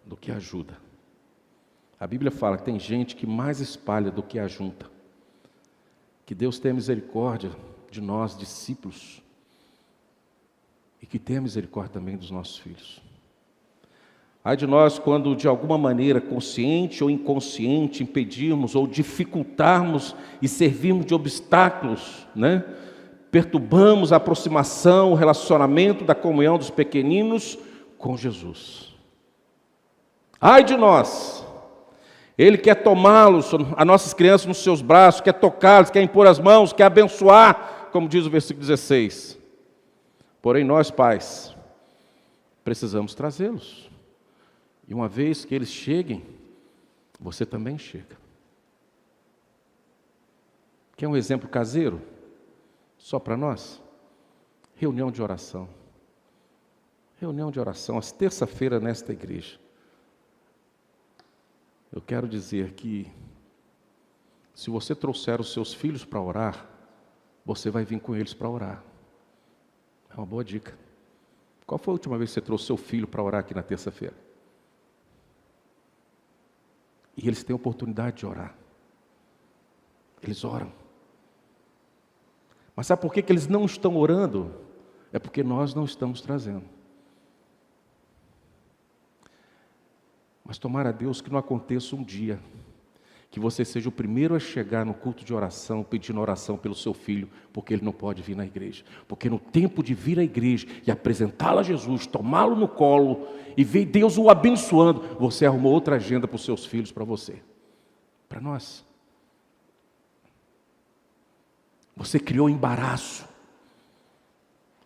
do que ajuda. A Bíblia fala que tem gente que mais espalha do que ajunta. Que Deus tenha misericórdia de nós, discípulos, e que tenha misericórdia também dos nossos filhos. Ai de nós quando, de alguma maneira, consciente ou inconsciente, impedirmos ou dificultarmos e servirmos de obstáculos, perturbamos a aproximação, o relacionamento da comunhão dos pequeninos com Jesus. Ai de nós! Ele quer tomá-los, as nossas crianças, nos seus braços, quer tocá-los, quer impor as mãos, quer abençoar, como diz o versículo 16. Porém, nós, pais, precisamos trazê-los. E uma vez que eles cheguem, você também chega. Quer um exemplo caseiro? Só para nós? Reunião de oração. Reunião de oração, às terça-feiras nesta igreja. Eu quero dizer que, se você trouxer os seus filhos para orar, você vai vir com eles para orar. É uma boa dica. Qual foi a última vez que você trouxe seu filho para orar aqui na terça-feira? E eles têm a oportunidade de orar. Eles oram. Mas sabe por que eles não estão orando? É porque nós não estamos trazendo. Mas tomara a Deus que não aconteça um dia que você seja o primeiro a chegar no culto de oração, pedindo oração pelo seu filho, porque ele não pode vir na igreja. Porque no tempo de vir à igreja e apresentá-lo a Jesus, tomá-lo no colo e ver Deus o abençoando, você arrumou outra agenda para os seus filhos, para você, para nós. Você criou embaraço.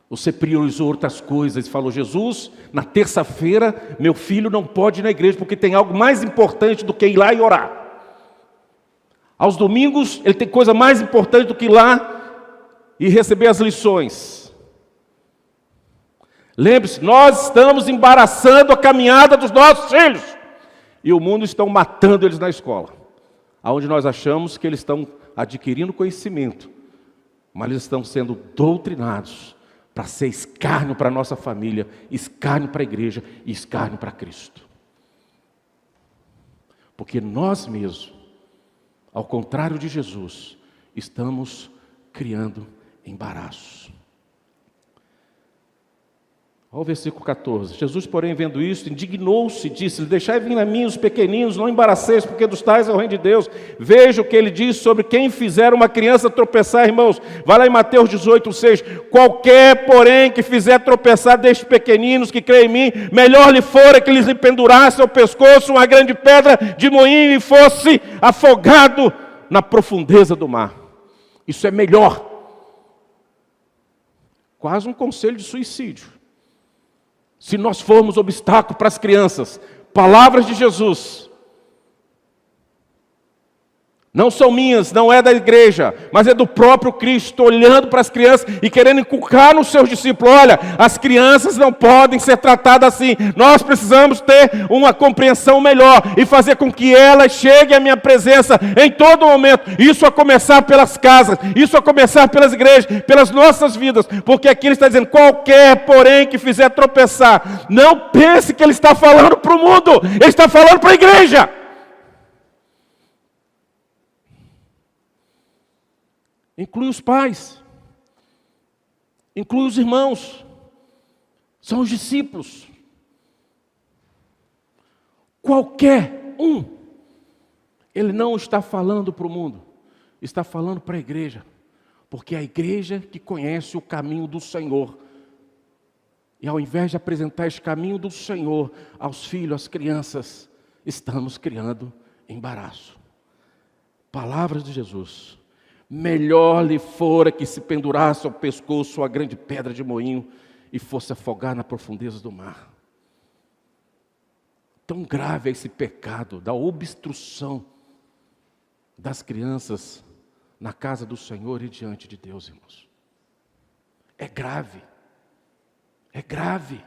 Você priorizou outras coisas e falou: Jesus, na terça-feira, meu filho não pode ir na igreja, porque tem algo mais importante do que ir lá e orar. Aos domingos, ele tem coisa mais importante do que ir lá e receber as lições. Lembre-se, nós estamos embaraçando a caminhada dos nossos filhos. E o mundo está matando eles na escola. Onde nós achamos que eles estão adquirindo conhecimento, mas eles estão sendo doutrinados para ser escárnio para a nossa família, escárnio para a igreja e escárnio para Cristo. Porque nós mesmos, ao contrário de Jesus, estamos criando embaraços. Olha o versículo 14. Jesus, porém, vendo isso, indignou-se e disse: deixai vir a mim os pequeninos, não embaraceis, porque dos tais é o reino de Deus. Veja o que ele diz sobre quem fizer uma criança tropeçar, irmãos. Vai lá em Mateus 18:6. Qualquer, porém, que fizer tropeçar destes pequeninos que creem em mim, melhor lhe fora que lhes pendurasse ao pescoço uma grande pedra de moinho e fosse afogado na profundeza do mar. Isso é melhor. Quase um conselho de suicídio. Se nós formos obstáculo para as crianças, palavras de Jesus, não são minhas, não é da igreja, mas é do próprio Cristo, olhando para as crianças e querendo inculcar nos seus discípulos: olha, as crianças não podem ser tratadas assim, nós precisamos ter uma compreensão melhor e fazer com que elas cheguem à minha presença em todo momento. Isso a começar pelas casas, isso a começar pelas igrejas, pelas nossas vidas, porque aqui ele está dizendo: qualquer, porém, que fizer tropeçar, não pense que ele está falando para o mundo, ele está falando para a igreja. Inclui os pais, inclui os irmãos, são os discípulos. Qualquer um. Ele não está falando para o mundo, está falando para a igreja, porque é a igreja que conhece o caminho do Senhor. E ao invés de apresentar esse caminho do Senhor aos filhos, às crianças, estamos criando embaraço. Palavras de Jesus. Melhor lhe fora que se pendurasse ao pescoço a grande pedra de moinho e fosse afogar na profundeza do mar. Tão grave é esse pecado da obstrução das crianças na casa do Senhor e diante de Deus, irmãos. É grave. É grave.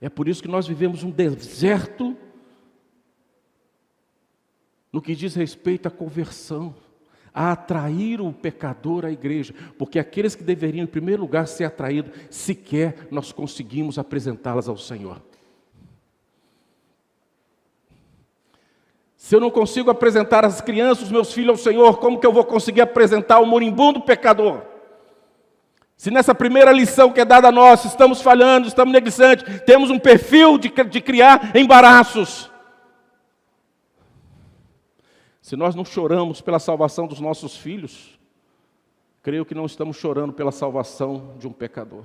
É por isso que nós vivemos um deserto no que diz respeito à conversão, a atrair o pecador à igreja, porque aqueles que deveriam em primeiro lugar ser atraídos, sequer nós conseguimos apresentá-las ao Senhor. Se eu não consigo apresentar as crianças, os meus filhos ao Senhor, como que eu vou conseguir apresentar o moribundo pecador? Se nessa primeira lição que é dada a nós, estamos falhando, estamos negligentes, temos um perfil de criar embaraços. Se nós não choramos pela salvação dos nossos filhos, creio que não estamos chorando pela salvação de um pecador.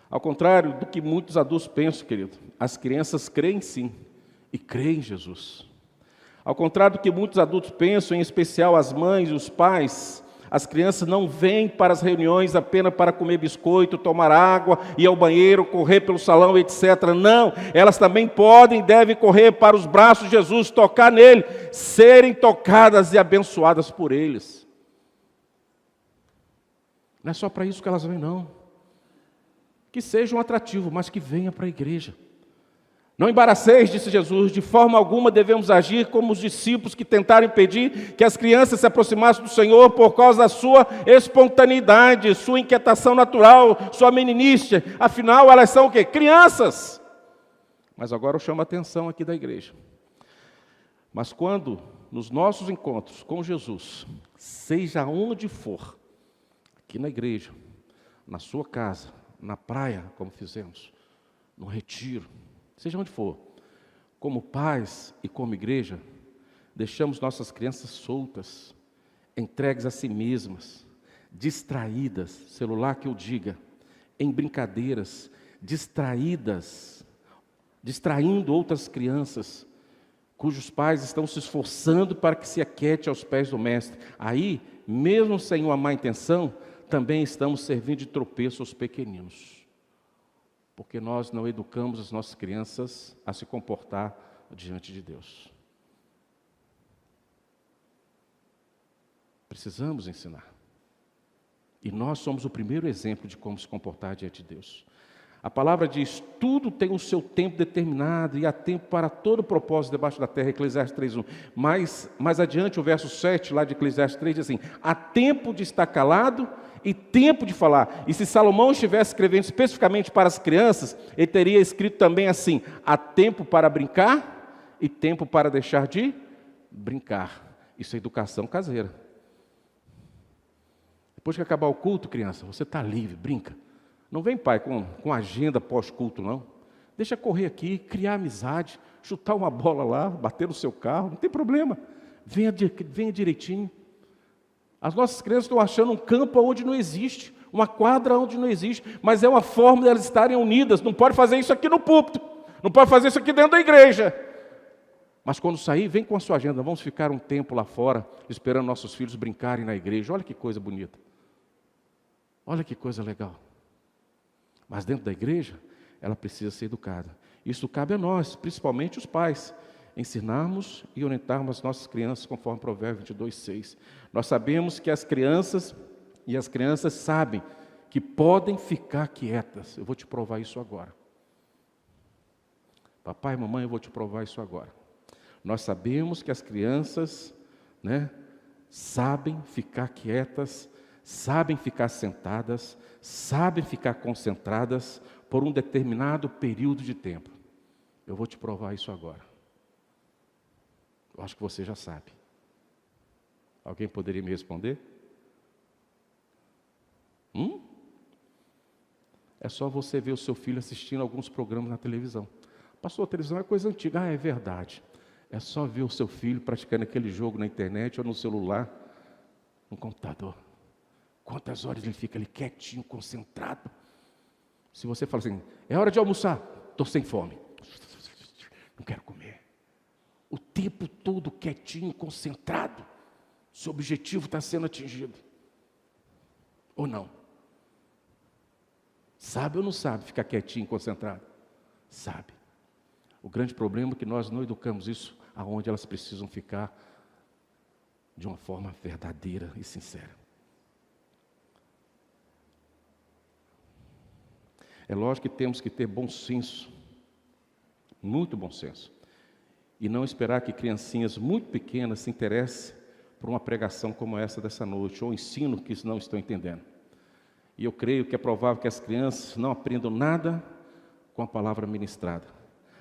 Ao contrário do que muitos adultos pensam, querido, as crianças creem sim, e creem em Jesus. Ao contrário do que muitos adultos pensam, em especial as mães e os pais, as crianças não vêm para as reuniões apenas para comer biscoito, tomar água, ir ao banheiro, correr pelo salão, etc. Não, elas também podem e devem correr para os braços de Jesus, tocar nele, serem tocadas e abençoadas por eles. Não é só para isso que elas vêm, não. Que seja um atrativo, mas que venha para a igreja. Não embaraceis, disse Jesus, de forma alguma devemos agir como os discípulos que tentaram impedir que as crianças se aproximassem do Senhor por causa da sua espontaneidade, sua inquietação natural, sua meninice. Afinal, elas são o quê? Crianças. Mas agora eu chamo a atenção aqui da igreja. Mas quando, nos nossos encontros com Jesus, seja onde for, aqui na igreja, na sua casa, na praia, como fizemos, no retiro, seja onde for, como pais e como igreja, deixamos nossas crianças soltas, entregues a si mesmas, distraídas, celular que eu diga, em brincadeiras, distraindo outras crianças, cujos pais estão se esforçando para que se aquiete aos pés do mestre. Aí, mesmo sem uma má intenção, também estamos servindo de tropeço aos pequeninos. Porque nós não educamos as nossas crianças a se comportar diante de Deus. Precisamos ensinar. E nós somos o primeiro exemplo de como se comportar diante de Deus. A palavra diz: tudo tem o seu tempo determinado e há tempo para todo propósito debaixo da terra, Eclesiastes 3:1. Mais adiante, o verso 7 lá de Eclesiastes 3 diz assim: há tempo de estar calado e tempo de falar. E se Salomão estivesse escrevendo especificamente para as crianças, ele teria escrito também assim: há tempo para brincar e tempo para deixar de brincar. Isso é educação caseira. Depois que acabar o culto, criança, você está livre, brinca. Não vem, pai, com agenda pós-culto, não. Deixa correr aqui, criar amizade, chutar uma bola lá, bater no seu carro, não tem problema. Venha direitinho. As nossas crianças estão achando um campo onde não existe, uma quadra onde não existe, mas é uma forma de elas estarem unidas. Não pode fazer isso aqui no púlpito, não pode fazer isso aqui dentro da igreja. Mas quando sair, vem com a sua agenda. Vamos ficar um tempo lá fora, esperando nossos filhos brincarem na igreja. Olha que coisa bonita. Olha que coisa legal. Mas dentro da igreja, ela precisa ser educada. Isso cabe a nós, principalmente os pais, ensinarmos e orientarmos as nossas crianças, conforme Provérbios 22:6. Nós sabemos que as crianças sabem que podem ficar quietas. Eu vou te provar isso agora. Papai e mamãe, eu vou te provar isso agora. Nós sabemos que as crianças, sabem ficar quietas, sabem ficar sentadas, sabem ficar concentradas por um determinado período de tempo. Eu vou te provar isso agora. Eu acho que você já sabe. Alguém poderia me responder? É só você ver o seu filho assistindo alguns programas na televisão. Pastor, a televisão é coisa antiga. É verdade. É só ver o seu filho praticando aquele jogo na internet ou no celular, no computador. Quantas horas ele fica ali quietinho, concentrado. Se você fala assim, é hora de almoçar, estou sem fome. Não quero comer. O tempo todo quietinho, concentrado. Seu objetivo está sendo atingido. Ou não? Sabe ou não sabe ficar quietinho, concentrado? Sabe. O grande problema é que nós não educamos isso aonde elas precisam ficar de uma forma verdadeira e sincera. É lógico que temos que ter bom senso, muito bom senso, e não esperar que criancinhas muito pequenas se interessem por uma pregação como essa dessa noite, ou ensino que não estão entendendo. E eu creio que é provável que as crianças não aprendam nada com a palavra ministrada,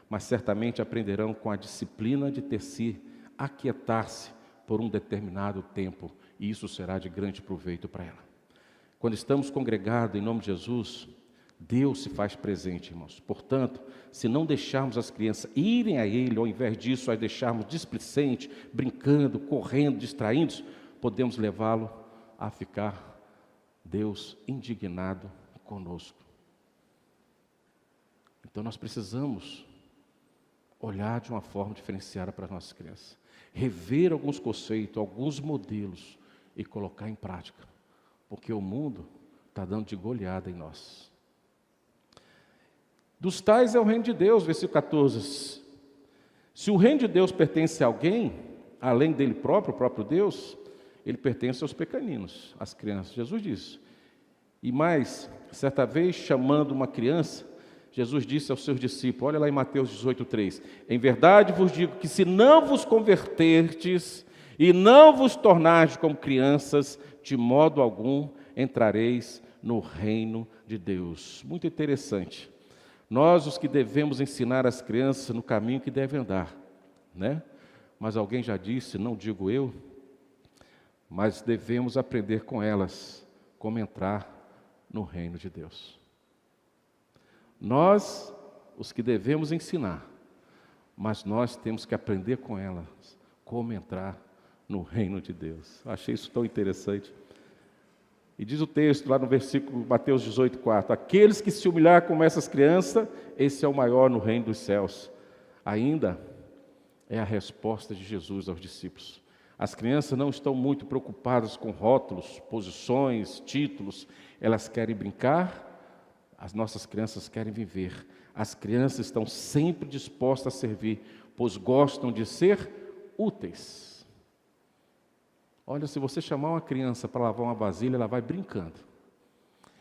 mas certamente aprenderão com a disciplina de aquietar-se por um determinado tempo, e isso será de grande proveito para ela. Quando estamos congregados em nome de Jesus, Deus se faz presente, irmãos. Portanto, se não deixarmos as crianças irem a Ele, ao invés disso, as deixarmos displicentes, brincando, correndo, distraindo, podemos levá-lo a ficar, Deus, indignado conosco. Então nós precisamos olhar de uma forma diferenciada para as nossas crianças. Rever alguns conceitos, alguns modelos e colocar em prática. Porque o mundo está dando de goleada em nós. Dos tais é o reino de Deus, versículo 14. Se o reino de Deus pertence a alguém, além dele próprio, o próprio Deus, ele pertence aos pequeninos, às crianças. Jesus disse. E mais, certa vez, chamando uma criança, Jesus disse aos seus discípulos, olha lá em Mateus 18:3, em verdade vos digo que se não vos converterdes e não vos tornardes como crianças, de modo algum entrareis no reino de Deus. Muito interessante. Nós, os que devemos ensinar as crianças no caminho que devem andar, Mas alguém já disse, não digo eu, mas devemos aprender com elas como entrar no reino de Deus. Nós, os que devemos ensinar, mas nós temos que aprender com elas como entrar no reino de Deus. Achei isso tão interessante. E diz o texto lá no versículo Mateus 18:4, aqueles que se humilhar como essas crianças, esse é o maior no reino dos céus. Ainda é a resposta de Jesus aos discípulos. As crianças não estão muito preocupadas com rótulos, posições, títulos. Elas querem brincar, as nossas crianças querem viver. As crianças estão sempre dispostas a servir, pois gostam de ser úteis. Olha, se você chamar uma criança para lavar uma vasilha, ela vai brincando.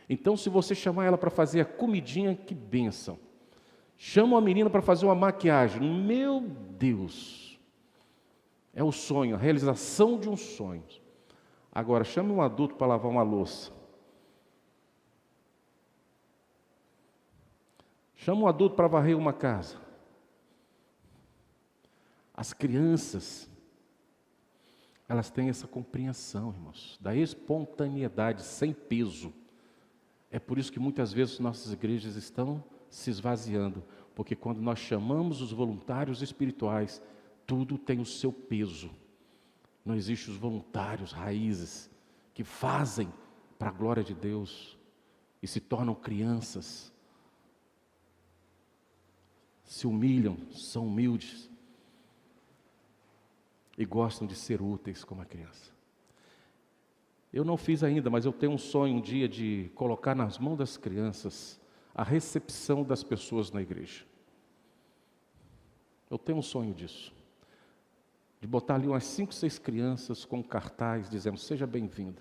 Então, se você chamar ela para fazer a comidinha, que bênção. Chama uma menina para fazer uma maquiagem. Meu Deus! É o sonho, a realização de um sonho. Agora, chame um adulto para lavar uma louça. Chama um adulto para varrer uma casa. As crianças elas têm essa compreensão, irmãos, da espontaneidade, sem peso. É por isso que muitas vezes nossas igrejas estão se esvaziando, porque quando nós chamamos os voluntários espirituais, tudo tem o seu peso. Não existem os voluntários raízes que fazem para a glória de Deus e se tornam crianças, se humilham, são humildes e gostam de ser úteis como a criança. Eu não fiz ainda, mas eu tenho um sonho um dia de colocar nas mãos das crianças a recepção das pessoas na igreja. Eu tenho um sonho disso. De botar ali umas 5, 6 crianças com cartaz dizendo, seja bem-vindo.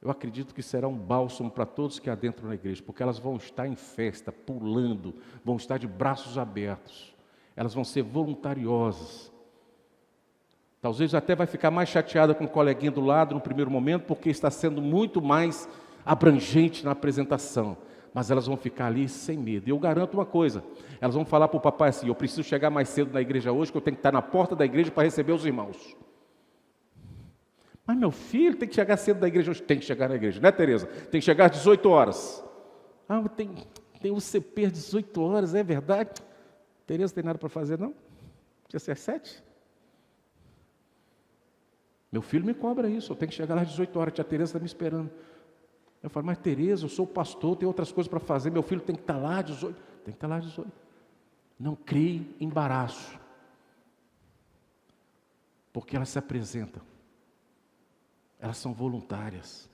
Eu acredito que será um bálsamo para todos que adentram na igreja, porque elas vão estar em festa, pulando, vão estar de braços abertos. Elas vão ser voluntariosas. Talvez até vai ficar mais chateada com o coleguinha do lado no primeiro momento, porque está sendo muito mais abrangente na apresentação. Mas elas vão ficar ali sem medo. E eu garanto uma coisa, elas vão falar para o papai assim, eu preciso chegar mais cedo na igreja hoje, que eu tenho que estar na porta da igreja para receber os irmãos. Mas meu filho tem que chegar cedo na igreja hoje. Tem que chegar na igreja, né, Tereza? Tem que chegar às 18 horas. Ah, tem o CP às 18 horas, é verdade? Tereza tem nada para fazer, não? Precisa ser às 7? Meu filho me cobra isso, eu tenho que chegar lá às 18 horas, a tia Tereza está me esperando. Eu falo, mas Tereza, eu sou pastor, tenho outras coisas para fazer, meu filho tem que estar lá às 18. Tem que estar lá às 18. Não crie embaraço, porque elas se apresentam. Elas são voluntárias.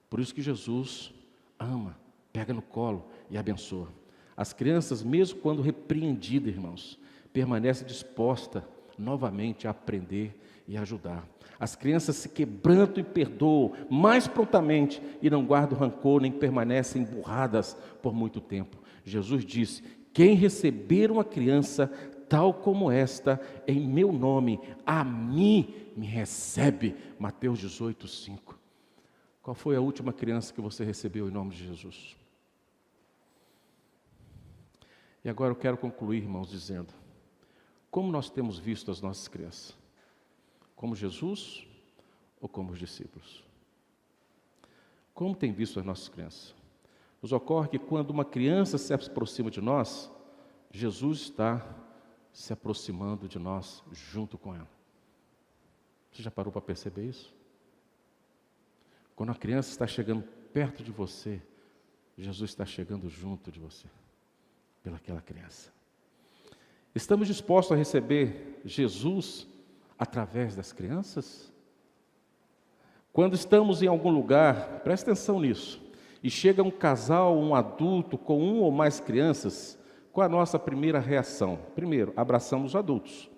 Por isso que Jesus ama, pega no colo e abençoa. As crianças, mesmo quando repreendidas, irmãos, permanecem dispostas novamente a aprender e ajudar. As crianças se quebrantam e perdoam mais prontamente e não guardam rancor, nem permanecem emburradas por muito tempo. Jesus disse, quem receber uma criança tal como esta, em meu nome, a mim me recebe. Mateus 18, 5. Qual foi a última criança que você recebeu em nome de Jesus? E agora eu quero concluir, irmãos, dizendo, como nós temos visto as nossas crianças? Como Jesus ou como os discípulos? Como tem visto as nossas crianças? Nos ocorre que quando uma criança se aproxima de nós, Jesus está se aproximando de nós junto com ela. Você já parou para perceber isso? Quando a criança está chegando perto de você, Jesus está chegando junto de você, pelaquela criança. Estamos dispostos a receber Jesus através das crianças? Quando estamos em algum lugar, preste atenção nisso, e chega um casal, um adulto com um ou mais crianças, qual a nossa primeira reação? Primeiro, abraçamos os adultos.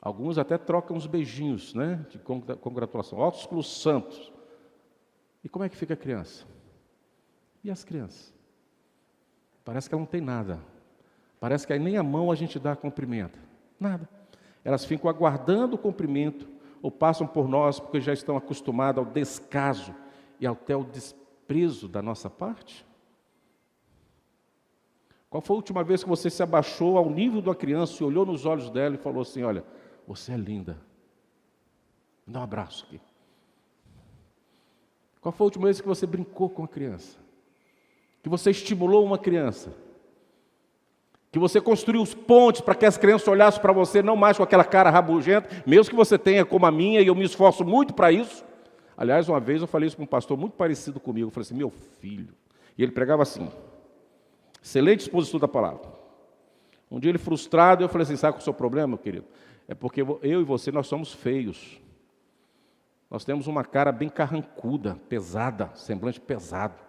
Alguns até trocam uns beijinhos, né, de congratulação. Ósculos santos. E como é que fica a criança? E as crianças? Parece que ela não tem nada. Parece que aí nem a mão a gente dá cumprimento. Nada. Elas ficam aguardando o cumprimento, ou passam por nós porque já estão acostumadas ao descaso e até ao desprezo da nossa parte. Qual foi a última vez que você se abaixou ao nível da criança e olhou nos olhos dela e falou assim, olha, você é linda, me dá um abraço aqui. Qual foi a última vez que você brincou com a criança? Que você estimulou uma criança? Que você construiu os pontes para que as crianças olhassem para você, não mais com aquela cara rabugenta, mesmo que você tenha como a minha, e eu me esforço muito para isso. Aliás, uma vez eu falei isso para um pastor muito parecido comigo, eu falei assim, meu filho, e ele pregava assim, excelente exposição da palavra. Um dia ele frustrado, eu falei assim, sabe qual é o seu problema, meu querido? É porque eu e você, nós somos feios. Nós temos uma cara bem carrancuda, pesada, semblante pesado.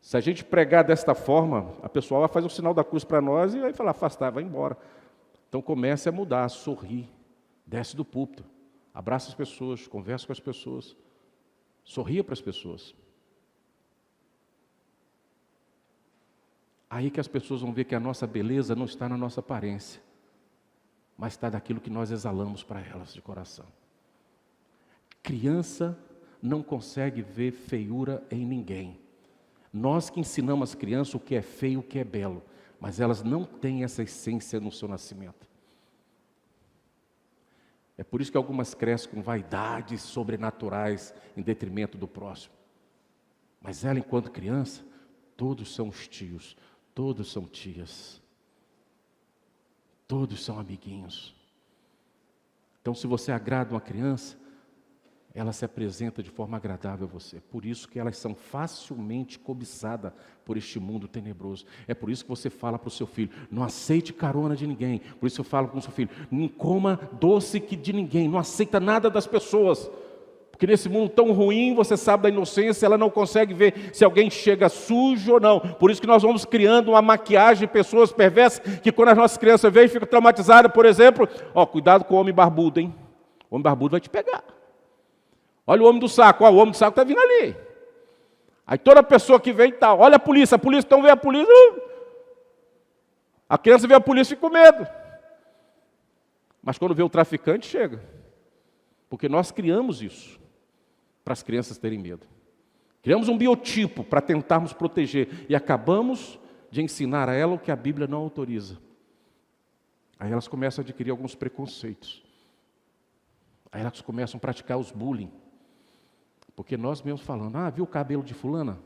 Se a gente pregar desta forma, a pessoa vai fazer o sinal da cruz para nós e vai falar, afastar, vai embora. Então comece a mudar, a sorrir, desce do púlpito, abraça as pessoas, conversa com as pessoas, sorria para as pessoas. Aí que as pessoas vão ver que a nossa beleza não está na nossa aparência, mas está daquilo que nós exalamos para elas de coração. Criança não consegue ver feiura em ninguém. Nós que ensinamos as crianças o que é feio, o que é belo, mas elas não têm essa essência no seu nascimento. É por isso que algumas crescem com vaidades sobrenaturais em detrimento do próximo. Mas ela, enquanto criança, todos são os tios, todos são tias, todos são amiguinhos. Então, se você agrada uma criança, ela se apresenta de forma agradável a você. Por isso que elas são facilmente cobiçadas por este mundo tenebroso. É por isso que você fala para o seu filho, não aceite carona de ninguém. Por isso eu falo com o seu filho, não coma doce de ninguém, não aceita nada das pessoas. Porque nesse mundo tão ruim, você sabe da inocência, ela não consegue ver se alguém chega sujo ou não. Por isso que nós vamos criando uma maquiagem de pessoas perversas, que quando as nossas crianças veem, ficam traumatizadas, por exemplo, cuidado com o homem barbudo, hein? O homem barbudo vai te pegar. Olha o homem do saco, o homem do saco está vindo ali. Aí toda pessoa que vem, olha a polícia, então vê a polícia. A criança vê a polícia e fica com medo. Mas quando vê o traficante, chega. Porque nós criamos isso, para as crianças terem medo. Criamos um biotipo para tentarmos proteger. E acabamos de ensinar a ela o que a Bíblia não autoriza. Aí elas começam a adquirir alguns preconceitos. Aí elas começam a praticar os bullying. Porque nós mesmos falando, viu o cabelo de fulana?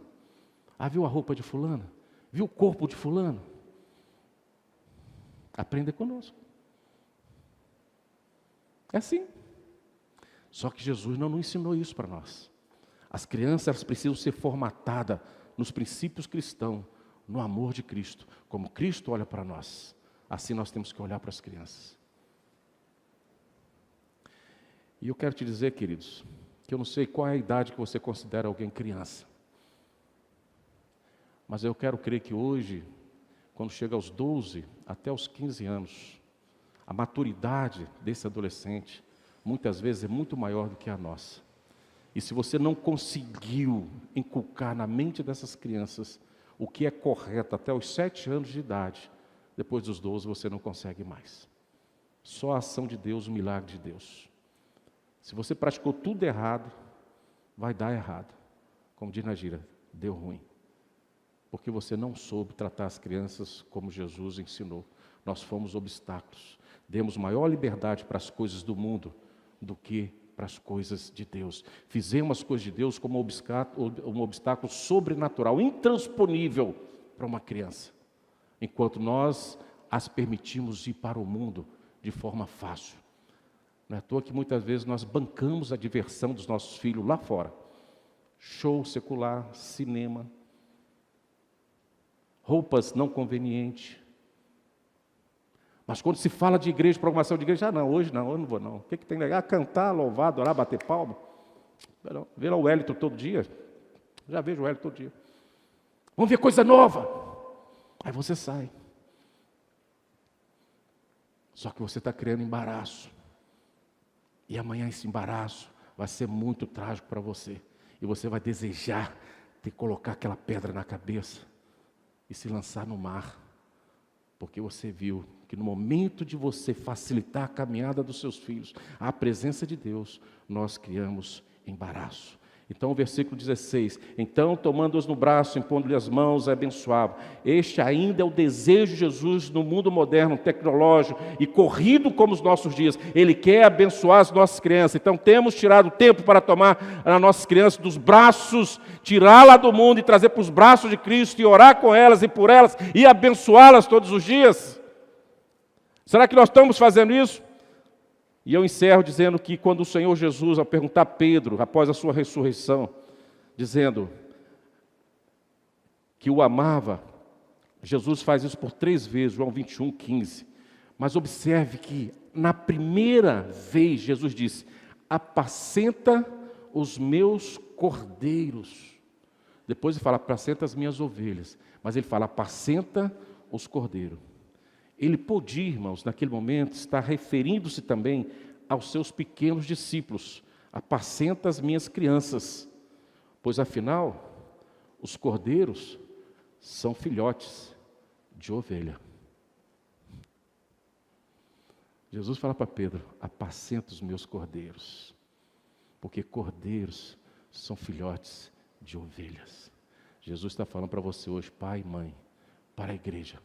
Viu a roupa de fulana? Viu o corpo de fulano? Aprenda conosco. É assim. Só que Jesus não ensinou isso para nós. As crianças elas precisam ser formatadas nos princípios cristãos, no amor de Cristo. Como Cristo olha para nós, assim nós temos que olhar para as crianças. E eu quero te dizer, queridos, que eu não sei qual é a idade que você considera alguém criança. Mas eu quero crer que hoje, quando chega aos 12 até os 15 anos, a maturidade desse adolescente, muitas vezes é muito maior do que a nossa. E se você não conseguiu inculcar na mente dessas crianças o que é correto até os 7 anos de idade, depois dos 12 você não consegue mais. Só a ação de Deus, o milagre de Deus. Se você praticou tudo errado, vai dar errado. Como diz na gíria, deu ruim. Porque você não soube tratar as crianças como Jesus ensinou. Nós fomos obstáculos. Demos maior liberdade para as coisas do mundo do que para as coisas de Deus. Fizemos as coisas de Deus como um obstáculo sobrenatural, intransponível para uma criança. Enquanto nós as permitimos ir para o mundo de forma fácil. Não é à toa que muitas vezes nós bancamos a diversão dos nossos filhos lá fora. Show secular, cinema, roupas não convenientes. Mas quando se fala de igreja, programação de igreja, não, hoje não vou não. O que tem legal? Cantar, louvar, adorar, bater palma. Ver lá o Wellington todo dia. Já vejo o Wellington todo dia. Vamos ver coisa nova. Aí você sai. Só que você está criando embaraço. E amanhã esse embaraço vai ser muito trágico para você. E você vai desejar ter que colocar aquela pedra na cabeça e se lançar no mar. Porque você viu que no momento de você facilitar a caminhada dos seus filhos, a presença de Deus, nós criamos embaraço. Então o versículo 16, então tomando-os no braço, impondo-lhe as mãos, abençoava. Este ainda é o desejo de Jesus no mundo moderno, tecnológico e corrido como os nossos dias. Ele quer abençoar as nossas crianças. Então temos tirado tempo para tomar as nossas crianças dos braços, tirá-la do mundo e trazer para os braços de Cristo e orar com elas e por elas e abençoá-las todos os dias. Será que nós estamos fazendo isso? E eu encerro dizendo que quando o Senhor Jesus, ao perguntar a Pedro, após a sua ressurreição, dizendo que o amava, Jesus faz isso por 3 vezes, João 21, 15. Mas observe que na primeira vez Jesus disse, apacenta os meus cordeiros. Depois ele fala, apacenta as minhas ovelhas. Mas ele fala, apacenta os cordeiros. Ele podia, irmãos, naquele momento, estar referindo-se também aos seus pequenos discípulos. Apacenta as minhas crianças, pois afinal, os cordeiros são filhotes de ovelha. Jesus fala para Pedro, apacenta os meus cordeiros, porque cordeiros são filhotes de ovelhas. Jesus está falando para você hoje, pai e mãe, para a igreja,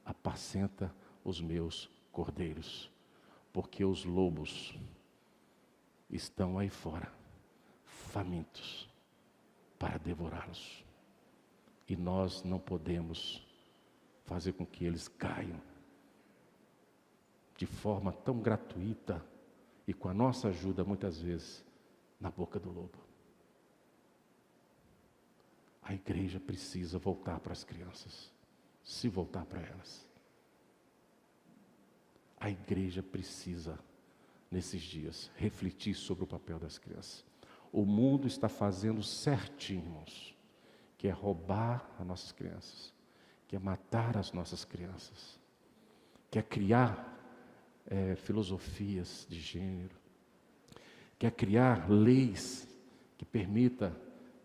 apacenta os meus cordeiros, porque os lobos estão aí fora, famintos, para devorá-los. E nós não podemos fazer com que eles caiam de forma tão gratuita e com a nossa ajuda, muitas vezes, na boca do lobo. A igreja precisa voltar para as crianças, se voltar para elas. A igreja precisa, nesses dias, refletir sobre o papel das crianças. O mundo está fazendo certinho, irmãos, que é roubar as nossas crianças, que é matar as nossas crianças, que é criar filosofias de gênero, que é criar leis que permita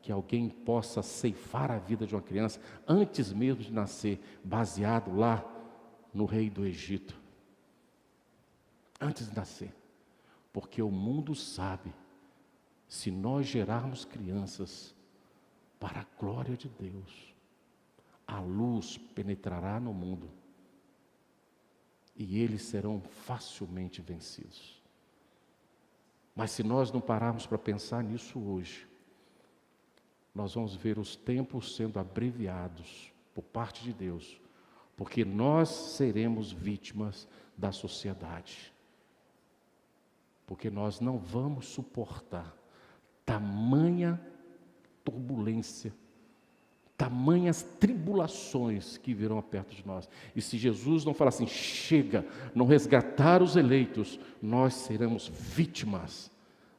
que alguém possa ceifar a vida de uma criança antes mesmo de nascer, baseado lá no rei do Egito. Antes de nascer. Porque o mundo sabe, se nós gerarmos crianças para a glória de Deus, a luz penetrará no mundo e eles serão facilmente vencidos. Mas se nós não pararmos para pensar nisso hoje, nós vamos ver os tempos sendo abreviados por parte de Deus, porque nós seremos vítimas da sociedade. Porque nós não vamos suportar tamanha turbulência, tamanhas tribulações que virão perto de nós. E se Jesus não falar assim, chega, não resgatar os eleitos, nós seremos vítimas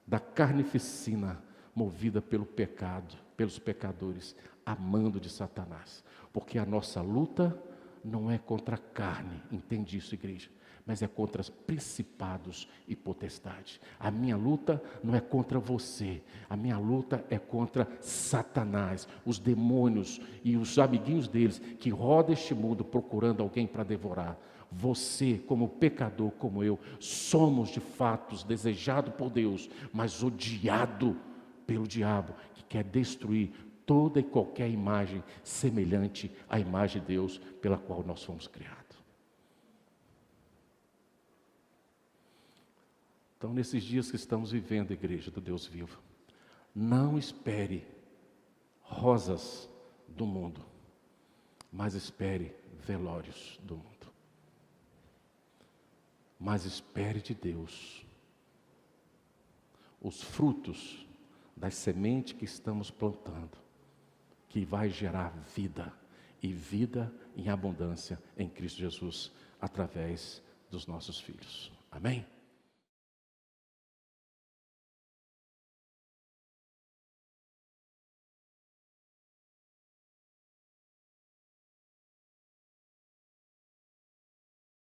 da carnificina movida pelo pecado, pelos pecadores, amando de Satanás. Porque a nossa luta não é contra a carne, entende isso, igreja? Mas é contra os principados e potestades. A minha luta não é contra você, a minha luta é contra Satanás, os demônios e os amiguinhos deles que rodam este mundo procurando alguém para devorar. Você, como pecador, como eu, somos de fato desejados por Deus, mas odiado pelo diabo, que quer destruir toda e qualquer imagem semelhante à imagem de Deus pela qual nós fomos criados. Então, nesses dias que estamos vivendo, igreja do Deus vivo, não espere rosas do mundo, mas espere velórios do mundo. Mas espere de Deus os frutos das sementes que estamos plantando, que vai gerar vida, e vida em abundância em Cristo Jesus, através dos nossos filhos. Amém?